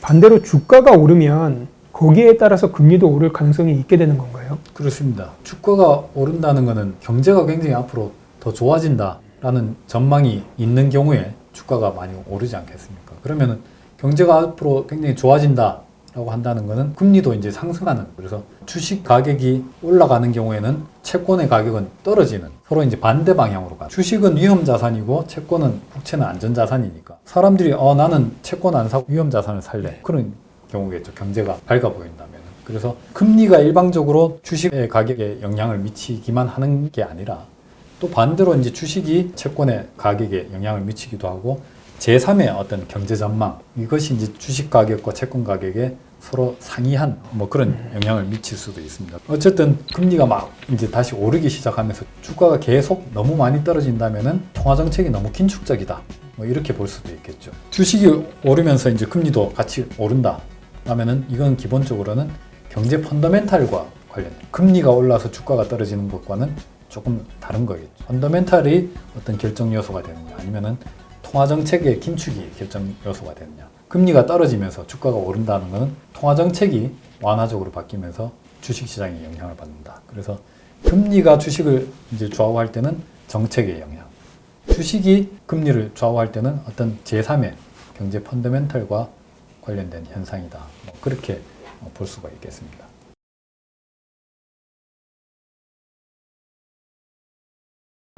반대로 주가가 오르면 거기에 따라서 금리도 오를 가능성이 있게 되는 건가요? 그렇습니다. 주가가 오른다는 것은 경제가 굉장히 앞으로 더 좋아진다라는 전망이 있는 경우에 주가가 많이 오르지 않겠습니까? 그러면은 경제가 앞으로 굉장히 좋아진다라고 한다는 것은 금리도 이제 상승하는, 그래서 주식 가격이 올라가는 경우에는 채권의 가격은 떨어지는, 서로 이제 반대 방향으로 가는. 주식은 위험 자산이고 채권은 국채는 안전 자산이니까 사람들이 나는 채권 안 사고 위험 자산을 살래, 그런 경우겠죠. 경제가 밝아 보인다면. 그래서 금리가 일방적으로 주식의 가격에 영향을 미치기만 하는 게 아니라, 또 반대로 이제 주식이 채권의 가격에 영향을 미치기도 하고, 제3의 어떤 경제 전망, 이것이 이제 주식 가격과 채권 가격에 서로 상이한 그런 영향을 미칠 수도 있습니다. 어쨌든 금리가 막 이제 다시 오르기 시작하면서 주가가 계속 너무 많이 떨어진다면은 통화 정책이 너무 긴축적이다, 이렇게 볼 수도 있겠죠. 주식이 오르면서 이제 금리도 같이 오른다 하면은 이건 기본적으로는 경제 펀더멘탈과 관련된, 금리가 올라서 주가가 떨어지는 것과는 조금 다른 거겠죠. 펀더멘탈이 어떤 결정 요소가 되느냐, 아니면은 통화정책의 긴축이 결정 요소가 되느냐. 금리가 떨어지면서 주가가 오른다는 것은 통화정책이 완화적으로 바뀌면서 주식시장에 영향을 받는다. 그래서 금리가 주식을 이제 좌우할 때는 정책의 영향, 주식이 금리를 좌우할 때는 어떤 제3의 경제 펀더멘털과 관련된 현상이다. 그렇게 볼 수가 있겠습니다.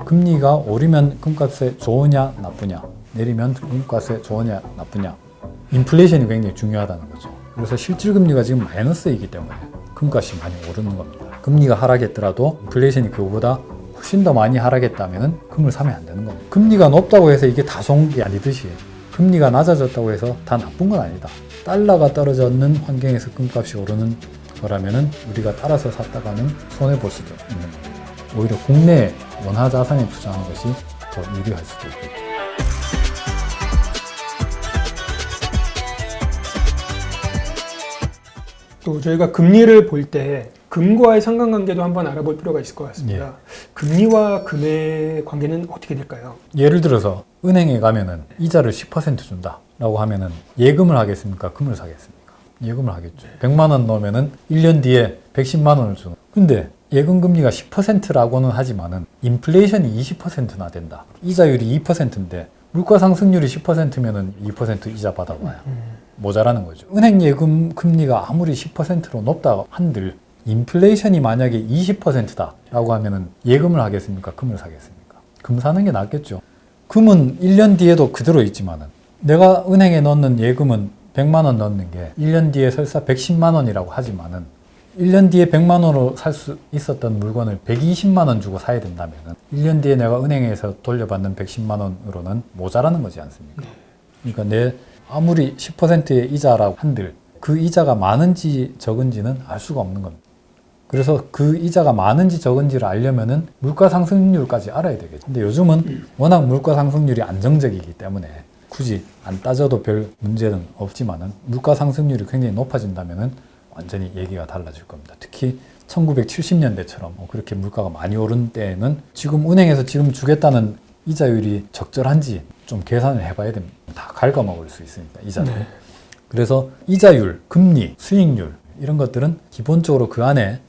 금리가 오르면 금값에 좋으냐 나쁘냐, 내리면 금값에 좋으냐 나쁘냐, 인플레이션이 굉장히 중요하다는 거죠. 그래서 실질금리가 지금 마이너스이기 때문에 금값이 많이 오르는 겁니다. 금리가 하락했더라도 인플레이션이 그거보다 훨씬 더 많이 하락했다면 금을 사면 안 되는 겁니다. 금리가 높다고 해서 이게 다 좋은 게 아니듯이 금리가 낮아졌다고 해서 다 나쁜 건 아니다. 달러가 떨어졌는 환경에서 금값이 오르는 거라면 우리가 따라서 샀다가는 손해볼 수도 있는 겁니다. 오히려 국내에 원화 자산에 투자하는 것이 더 유리할 수도 있겠죠. 또 저희가 금리를 볼 때 금과의 상관관계도 한번 알아볼 필요가 있을 것 같습니다. 예. 금리와 금의 관계는 어떻게 될까요? 예를 들어서 은행에 가면은 이자를 10% 준다라고 하면은 예금을 하겠습니까? 금을 사겠습니까? 예금을 하겠죠. 100만 원 넣으면은 1년 뒤에 110만 원을 주는. 근데 예금 금리가 10%라고는 하지만은 인플레이션이 20%나 된다. 이자율이 2%인데 물가 상승률이 10%면은 2% 이자 받아봐요. 모자라는 거죠. 은행 예금 금리가 아무리 10%로 높다 한들 인플레이션이 만약에 20%다라고 하면은 예금을 하겠습니까? 금을 사겠습니까? 금 사는 게 낫겠죠. 금은 1년 뒤에도 그대로 있지만은 내가 은행에 넣는 예금은 100만 원 넣는 게 1년 뒤에 설사 110만 원이라고 하지만은 1년 뒤에 100만 원으로 살 수 있었던 물건을 120만 원 주고 사야 된다면은 1년 뒤에 내가 은행에서 돌려받는 110만 원으로는 모자라는 거지 않습니까? 그러니까 내 아무리 10%의 이자라고 한들 그 이자가 많은지 적은지는 알 수가 없는 겁니다. 그래서 그 이자가 많은지 적은지를 알려면은 물가 상승률까지 알아야 되겠죠. 근데 요즘은 워낙 물가 상승률이 안정적이기 때문에 굳이 안 따져도 별 문제는 없지만은 물가 상승률이 굉장히 높아진다면은 완전히 얘기가 달라질 겁니다. 특히 1970년대처럼 그렇게 물가가 많이 오른 때에는 지금 은행에서 지금 주겠다는 이자율이 적절한지 좀 계산을 해봐야 됩니다. 다 갉아먹을 수 있으니까 이자를. 네. 그래서 이자율, 금리, 수익률 이런 것들은 기본적으로 그 안에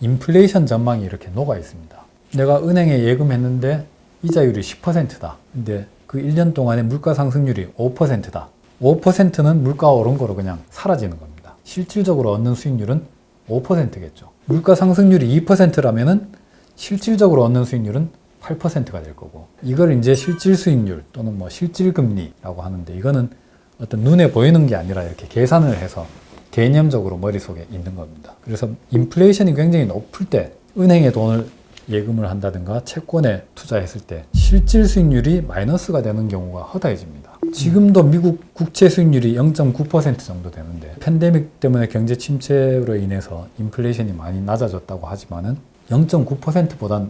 인플레이션 전망이 이렇게 녹아 있습니다. 내가 은행에 예금했는데 이자율이 10%다. 근데 그 1년 동안의 물가 상승률이 5%다. 5%는 물가가 오른 거로 그냥 사라지는 겁니다. 실질적으로 얻는 수익률은 5%겠죠. 물가 상승률이 2%라면은 실질적으로 얻는 수익률은 8%가 될 거고, 이걸 이제 실질 수익률 또는 뭐 실질 금리라고 하는데, 이거는 어떤 눈에 보이는 게 아니라 이렇게 계산을 해서 개념적으로 머릿속에 있는 겁니다. 그래서 인플레이션이 굉장히 높을 때 은행에 돈을 예금을 한다든가 채권에 투자했을 때 실질 수익률이 마이너스가 되는 경우가 허다해집니다. 지금도 미국 국채 수익률이 0.9% 정도 되는데 팬데믹 때문에 경제 침체로 인해서 인플레이션이 많이 낮아졌다고 하지만은 0.9%보단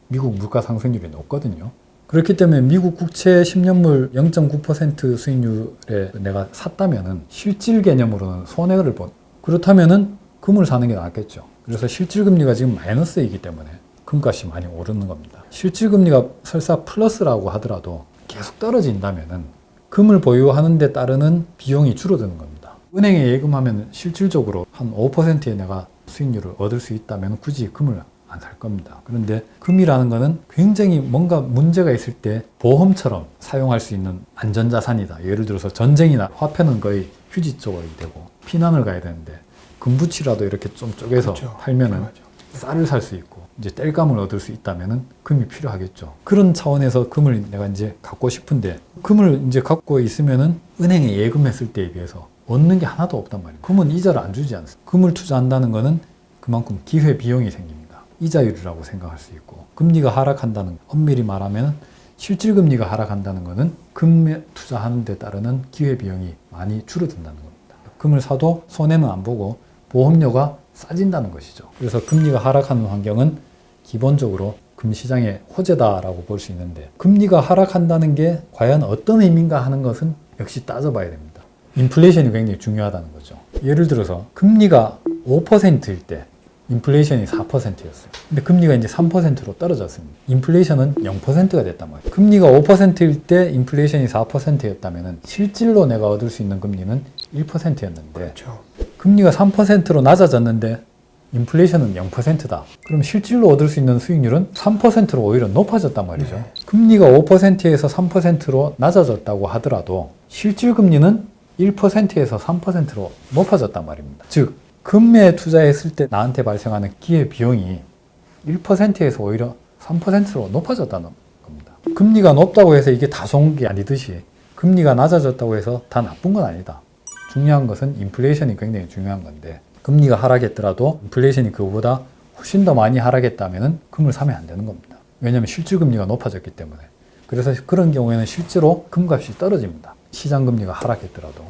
미국 물가 상승률이 높거든요. 그렇기 때문에 미국 국채 10년물 0.9% 수익률에 내가 샀다면은 실질 개념으로는 손해를 본. 그렇다면은 금을 사는 게 낫겠죠. 그래서 실질 금리가 지금 마이너스이기 때문에 금값이 많이 오르는 겁니다. 실질 금리가 설사 플러스라고 하더라도 계속 떨어진다면은 금을 보유하는 데 따르는 비용이 줄어드는 겁니다. 은행에 예금하면 실질적으로 한 5%의 내가 수익률을 얻을 수 있다면 굳이 금을 안 살 겁니다. 그런데 금이라는 거는 굉장히 뭔가 문제가 있을 때 보험처럼 사용할 수 있는 안전자산이다. 예를 들어서 전쟁이나 화폐는 거의 휴지 쪽이 되고 피난을 가야 되는데 금붙이라도 이렇게 좀 쪼개서 그렇죠. 팔면은 쌀을 살 수 있고 이제 땔감을 얻을 수 있다면은 금이 필요하겠죠. 그런 차원에서 금을 내가 이제 갖고 싶은데 금을 이제 갖고 있으면은 은행에 예금했을 때에 비해서 얻는 게 하나도 없단 말이에요. 금은 이자를 안 주지 않습니다. 금을 투자한다는 거는 그만큼 기회 비용이 생깁니다. 이자율이라고 생각할 수 있고, 금리가 하락한다는, 엄밀히 말하면 실질 금리가 하락한다는 것은 금에 투자하는 데 따르는 기회 비용이 많이 줄어든다는 겁니다. 금을 사도 손해는 안 보고 보험료가 싸진다는 것이죠. 그래서 금리가 하락하는 환경은 기본적으로 금시장의 호재다라고 볼 수 있는데, 금리가 하락한다는 게 과연 어떤 의미인가 하는 것은 역시 따져봐야 됩니다. 인플레이션이 굉장히 중요하다는 거죠. 예를 들어서 금리가 5%일 때 인플레이션이 4%였어요. 근데 금리가 이제 3%로 떨어졌습니다. 인플레이션은 0%가 됐단 말이에요. 금리가 5%일 때 인플레이션이 4%였다면 실질로 내가 얻을 수 있는 금리는 1%였는데 그렇죠. 금리가 3%로 낮아졌는데 인플레이션은 0%다. 그럼 실질로 얻을 수 있는 수익률은 3%로 오히려 높아졌단 말이죠. 네. 금리가 5%에서 3%로 낮아졌다고 하더라도 실질 금리는 1%에서 3%로 높아졌단 말입니다. 즉, 금매에 투자했을 때 나한테 발생하는 기회 비용이 1%에서 오히려 3%로 높아졌다는 겁니다. 금리가 높다고 해서 이게 다 좋은 게 아니듯이 금리가 낮아졌다고 해서 다 나쁜 건 아니다. 중요한 것은 인플레이션이 굉장히 중요한 건데 금리가 하락했더라도 인플레이션이 그거보다 훨씬 더 많이 하락했다면 금을 사면 안 되는 겁니다. 왜냐하면 실질금리가 높아졌기 때문에. 그래서 그런 경우에는 실제로 금값이 떨어집니다. 시장금리가 하락했더라도.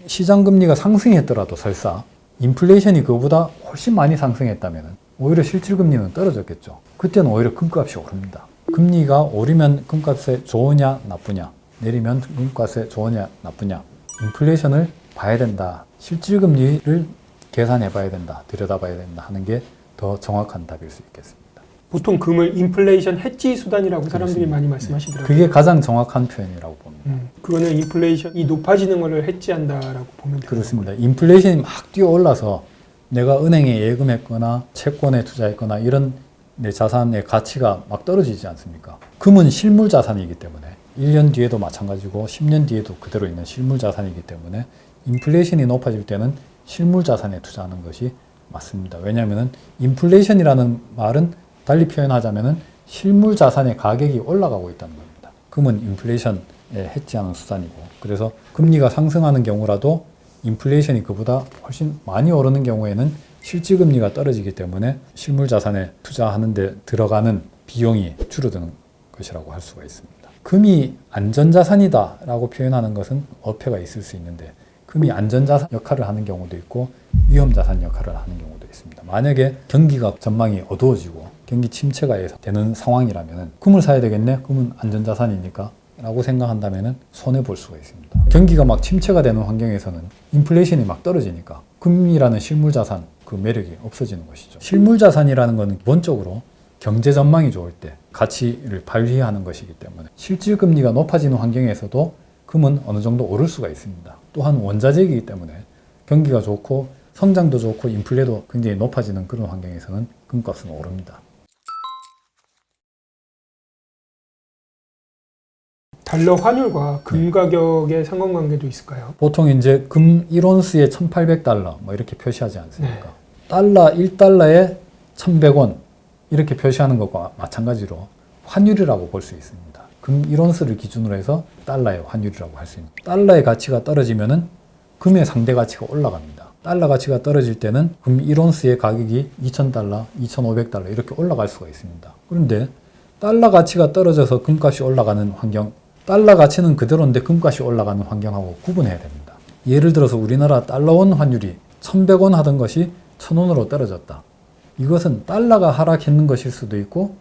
시장금리가 상승했더라도 설사 인플레이션이 그거보다 훨씬 많이 상승했다면 오히려 실질금리는 떨어졌겠죠. 그때는 오히려 금값이 오릅니다. 금리가 오르면 금값에 좋으냐 나쁘냐, 내리면 금값에 좋으냐 나쁘냐, 인플레이션을 봐야 된다. 실질금리를 계산해 봐야 된다. 들여다봐야 된다 하는 게 더 정확한 답일 수 있겠습니다. 보통 금을 인플레이션 해지 수단이라고 사람들이 그렇습니다. 많이 말씀하시더라고요. 그게 가장 정확한 표현이라고 봅니다. 그거는 인플레이션이 높아지는 것을 해지한다라고 보면 돼요. 그렇습니다. 인플레이션이 막 뛰어올라서 내가 은행에 예금했거나 채권에 투자했거나 이런 내 자산의 가치가 막 떨어지지 않습니까? 금은 실물 자산이기 때문에 1년 뒤에도 마찬가지고 10년 뒤에도 그대로 있는 실물 자산이기 때문에 인플레이션이 높아질 때는 실물 자산에 투자하는 것이 맞습니다. 왜냐하면 인플레이션이라는 말은 달리 표현하자면 실물 자산의 가격이 올라가고 있다는 겁니다. 금은 인플레이션에 해지하는 수단이고, 그래서 금리가 상승하는 경우라도 인플레이션이 그보다 훨씬 많이 오르는 경우에는 실질금리가 떨어지기 때문에 실물 자산에 투자하는 데 들어가는 비용이 줄어드는 것이라고 할 수가 있습니다. 금이 안전자산이다 라고 표현하는 것은 어폐가 있을 수 있는데, 금이 안전자산 역할을 하는 경우도 있고 위험자산 역할을 하는 경우도 있습니다. 만약에 경기가 전망이 어두워지고 경기 침체가 되는 상황이라면 금을 사야 되겠네? 금은 안전자산이니까 라고 생각한다면 손해볼 수가 있습니다. 경기가 막 침체가 되는 환경에서는 인플레이션이 막 떨어지니까 금이라는 실물자산 그 매력이 없어지는 것이죠. 실물자산이라는 것은 기본적으로 경제 전망이 좋을 때 가치를 발휘하는 것이기 때문에 실질금리가 높아지는 환경에서도 금은 어느 정도 오를 수가 있습니다. 또한 원자재이기 때문에 경기가 좋고 성장도 좋고 인플레도 굉장히 높아지는 그런 환경에서는 금값은 오릅니다. 달러 환율과 금 가격의 상관관계도 있을까요? 보통 이제 금 1온스에 1,800달러 뭐 이렇게 표시하지 않습니까? 달러 1달러에 1,100원 이렇게 표시하는 것과 마찬가지로 환율이라고 볼 수 있습니다. 금 1온스를 기준으로 해서 달러의 환율이라고 할 수 있습니다. 달러의 가치가 떨어지면은 금의 상대 가치가 올라갑니다. 달러 가치가 떨어질 때는 금 1온스의 가격이 2,000달러, 2,500달러 이렇게 올라갈 수가 있습니다. 그런데 달러 가치가 떨어져서 금값이 올라가는 환경, 달러 가치는 그대로인데 금값이 올라가는 환경하고 구분해야 됩니다. 예를 들어서 우리나라 달러원 환율이 1,100원 하던 것이 1,000원으로 떨어졌다. 이것은 달러가 하락했는 것일 수도 있고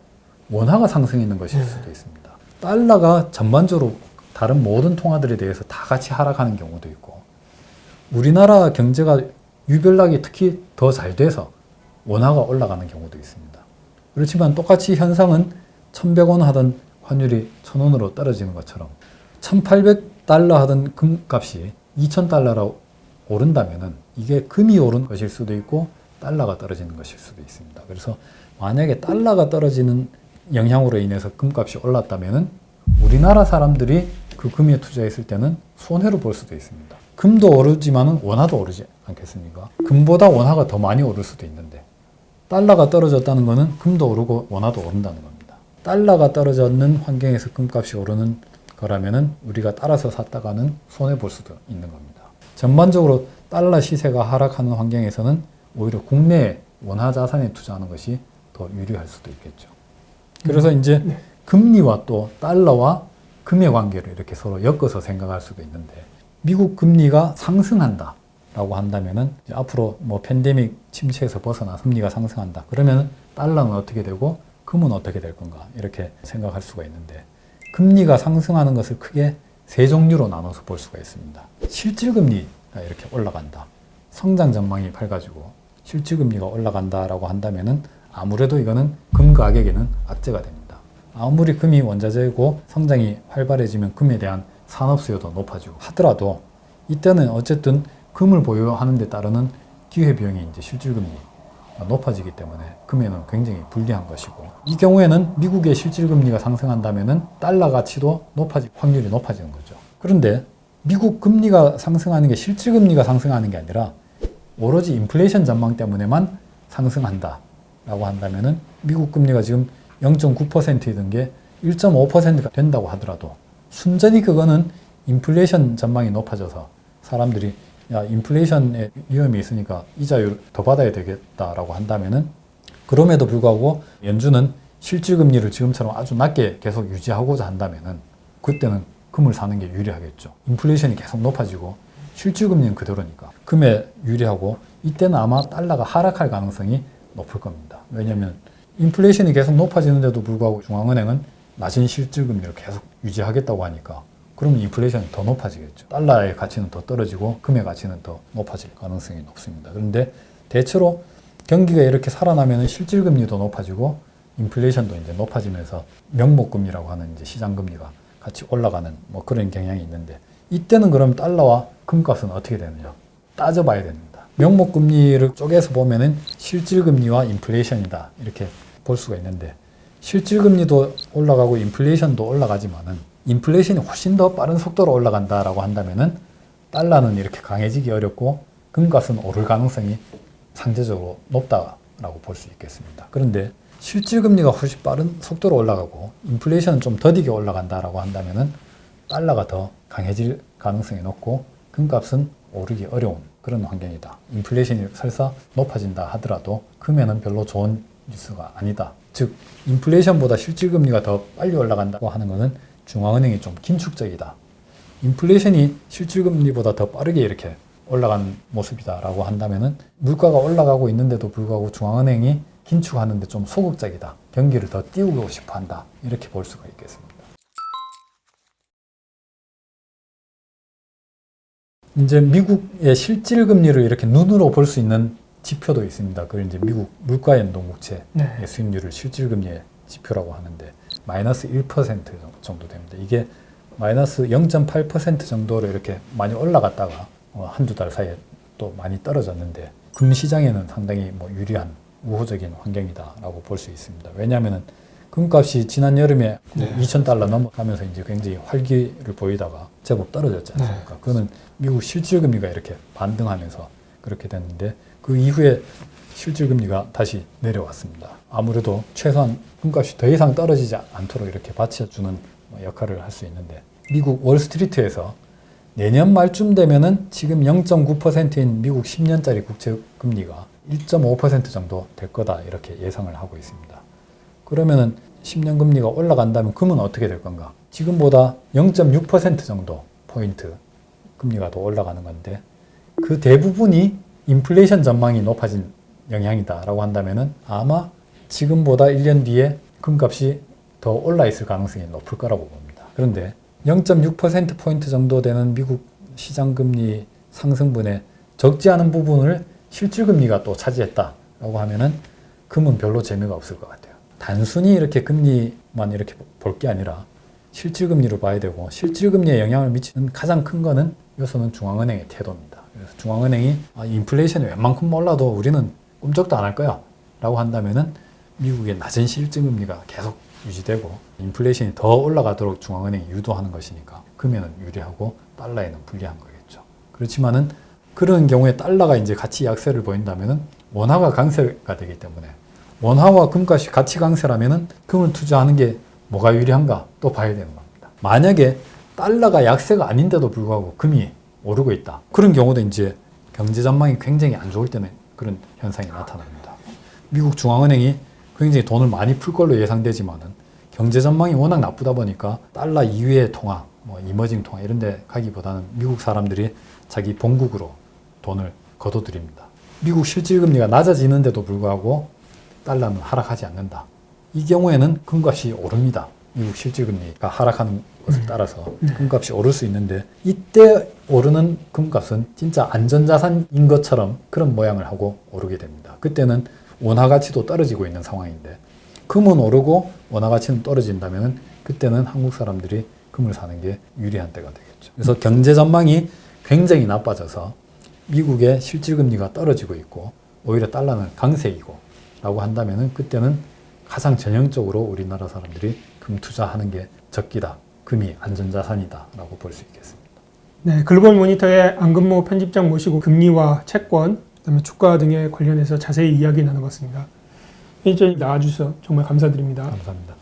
원화가 상승했는 것일 수도 있습니다. 달러가 전반적으로 다른 모든 통화들에 대해서 다 같이 하락하는 경우도 있고, 우리나라 경제가 유별나게 특히 더 잘 돼서 원화가 올라가는 경우도 있습니다. 그렇지만 똑같이 현상은 1,100원 하던 환율이 1,000원으로 떨어지는 것처럼 1,800달러 하던 금값이 2,000달러로 오른다면은 이게 금이 오른 것일 수도 있고 달러가 떨어지는 것일 수도 있습니다. 그래서 만약에 달러가 떨어지는 영향으로 인해서 금값이 올랐다면은 우리나라 사람들이 그 금에 투자했을 때는 손해로 볼 수도 있습니다. 금도 오르지만은 원화도 오르지 않겠습니까? 금보다 원화가 더 많이 오를 수도 있는데 달러가 떨어졌다는 것은 금도 오르고 원화도 오른다는 겁니다. 달러가 떨어졌는 환경에서 금값이 오르는 거라면은 우리가 따라서 샀다가는 손해 볼 수도 있는 겁니다. 전반적으로 달러 시세가 하락하는 환경에서는 오히려 국내 원화 자산에 투자하는 것이 더 유리할 수도 있겠죠. 그래서 이제 금리와 또 달러와 금의 관계를 이렇게 서로 엮어서 생각할 수도 있는데, 미국 금리가 상승한다라고 한다면은 이제 앞으로 뭐 팬데믹 침체에서 벗어나 금리가 상승한다. 그러면 달러는 어떻게 되고 금은 어떻게 될 건가 이렇게 생각할 수가 있는데, 금리가 상승하는 것을 크게 세 종류로 나눠서 볼 수가 있습니다. 실질금리가 이렇게 올라간다. 성장 전망이 밝아지고 실질금리가 올라간다라고 한다면은 아무래도 이거는 금 가격에는 악재가 됩니다. 아무리 금이 원자재고 성장이 활발해지면 금에 대한 산업 수요도 높아지고 하더라도 이때는 어쨌든 금을 보유하는 데 따르는 기회비용이 이제 실질금리가 높아지기 때문에 금에는 굉장히 불리한 것이고, 이 경우에는 미국의 실질금리가 상승한다면은 달러 가치도 높아질 확률이 높아지는 거죠. 그런데 미국 금리가 상승하는 게 실질금리가 상승하는 게 아니라 오로지 인플레이션 전망 때문에만 상승한다라고 한다면은 미국 금리가 지금 0.9%이던 게 1.5%가 된다고 하더라도 순전히 그거는 인플레이션 전망이 높아져서 사람들이 야, 인플레이션의 위험이 있으니까 이자율 더 받아야 되겠다라고 한다면은, 그럼에도 불구하고 연준은 실질금리를 지금처럼 아주 낮게 계속 유지하고자 한다면은 그때는 금을 사는 게 유리하겠죠. 인플레이션이 계속 높아지고 실질금리는 그대로니까 금에 유리하고, 이때는 아마 달러가 하락할 가능성이 높을 겁니다. 왜냐하면 인플레이션이 계속 높아지는데도 불구하고 중앙은행은 낮은 실질금리를 계속 유지하겠다고 하니까 그러면 인플레이션이 더 높아지겠죠. 달러의 가치는 더 떨어지고 금의 가치는 더 높아질 가능성이 높습니다. 그런데 대체로 경기가 이렇게 살아나면 실질금리도 높아지고 인플레이션도 이제 높아지면서 명목금리라고 하는 이제 시장금리가 같이 올라가는 뭐 그런 경향이 있는데, 이때는 그럼 달러와 금값은 어떻게 되느냐 따져봐야 됩니다. 명목금리를 쪼개서 보면은 실질금리와 인플레이션이다 이렇게 볼 수가 있는데, 실질금리도 올라가고 인플레이션도 올라가지만은 인플레이션이 훨씬 더 빠른 속도로 올라간다라고 한다면은 달러는 이렇게 강해지기 어렵고 금값은 오를 가능성이 상대적으로 높다라고 볼 수 있겠습니다. 그런데 실질금리가 훨씬 빠른 속도로 올라가고 인플레이션은 좀 더디게 올라간다라고 한다면은 달러가 더 강해질 가능성이 높고 금값은 오르기 어려운 그런 환경이다. 인플레이션이 설사 높아진다 하더라도 금에는 별로 좋은 뉴스가 아니다. 즉 인플레이션보다 실질금리가 더 빨리 올라간다고 하는 것은 중앙은행이 좀 긴축적이다. 인플레이션이 실질금리보다 더 빠르게 이렇게 올라간 모습이다라고 한다면은 물가가 올라가고 있는데도 불구하고 중앙은행이 긴축하는데 좀 소극적이다. 경기를 더 띄우고 싶어 한다. 이렇게 볼 수가 있겠습니다. 이제 미국의 실질금리를 이렇게 눈으로 볼 수 있는 지표도 있습니다. 그걸 이제 미국 물가연동국채의 수익률을 실질금리의 지표라고 하는데 마이너스 1% 정도 됩니다. 이게 마이너스 0.8% 정도로 이렇게 많이 올라갔다가 한두 달 사이에 또 많이 떨어졌는데 금시장에는 상당히 뭐 유리한 우호적인 환경이다라고 볼 수 있습니다. 왜냐하면 금값이 지난 여름에 2,000달러 넘어가면서 이제 굉장히 활기를 보이다가 제법 떨어졌지 않습니까? 그거는 미국 실질금리가 이렇게 반등하면서 그렇게 됐는데 그 이후에 실질금리가 다시 내려왔습니다. 아무래도 최소한 금값이 더 이상 떨어지지 않도록 이렇게 받쳐주는 역할을 할 수 있는데, 미국 월스트리트에서 내년 말쯤 되면은 지금 0.9%인 미국 10년짜리 국채 금리가 1.5% 정도 될 거다 이렇게 예상을 하고 있습니다. 그러면은 10년 금리가 올라간다면 금은 어떻게 될 건가? 지금보다 0.6% 정도 포인트 금리가 더 올라가는 건데, 그 대부분이 인플레이션 전망이 높아진 영향이다라고 한다면은 아마 지금보다 1년 뒤에 금값이 더 올라 있을 가능성이 높을 거라고 봅니다. 그런데 0.6%포인트 정도 되는 미국 시장금리 상승분의 적지 않은 부분을 실질금리가 또 차지했다라고 하면은 금은 별로 재미가 없을 것 같아요. 단순히 이렇게 금리만 이렇게 볼 게 아니라 실질금리로 봐야 되고, 실질금리에 영향을 미치는 가장 큰 거는 요소는 중앙은행의 태도입니다. 그래서 중앙은행이 인플레이션이 웬만큼 올라도 우리는 꿈쩍도 안 할 거야 라고 한다면은 미국의 낮은 실질금리가 계속 유지되고 인플레이션이 더 올라가도록 중앙은행이 유도하는 것이니까 금에는 유리하고 달러에는 불리한 거겠죠. 그렇지만은 그런 경우에 달러가 이제 같이 약세를 보인다면은 원화가 강세가 되기 때문에, 원화와 금값이 같이 강세라면은 금을 투자하는 게 뭐가 유리한가 또 봐야 되는 겁니다. 만약에 달러가 약세가 아닌데도 불구하고 금이 오르고 있다. 그런 경우도 이제 경제 전망이 굉장히 안 좋을 때는 그런 현상이 나타납니다. 미국 중앙은행이 굉장히 돈을 많이 풀 걸로 예상되지만은 경제 전망이 워낙 나쁘다 보니까 달러 이외의 통화, 뭐 이머징 통화 이런 데 가기보다는 미국 사람들이 자기 본국으로 돈을 거둬들입니다. 미국 실질금리가 낮아지는데도 불구하고 달러는 하락하지 않는다. 이 경우에는 금값이 오릅니다. 미국 실질금리가 하락하는 것을 따라서 금값이 오를 수 있는데, 이때 오르는 금값은 진짜 안전자산인 것처럼 그런 모양을 하고 오르게 됩니다. 그때는 원화 가치도 떨어지고 있는 상황인데 금은 오르고 원화 가치는 떨어진다면 그때는 한국 사람들이 금을 사는 게 유리한 때가 되겠죠. 그래서 경제 전망이 굉장히 나빠져서 미국의 실질금리가 떨어지고 있고 오히려 달러는 강세이고 라고 한다면은 그때는 가장 전형적으로 우리나라 사람들이 금 투자하는 게 적기다. 금이 안전자산이다 라고 볼 수 있겠습니다. 네, 글로벌 모니터의 안근모 편집장 모시고 금리와 채권, 그다음에 주가 등에 관련해서 자세히 이야기 나눠봤습니다. 편집장님 나와주셔서 정말 감사드립니다. 감사합니다.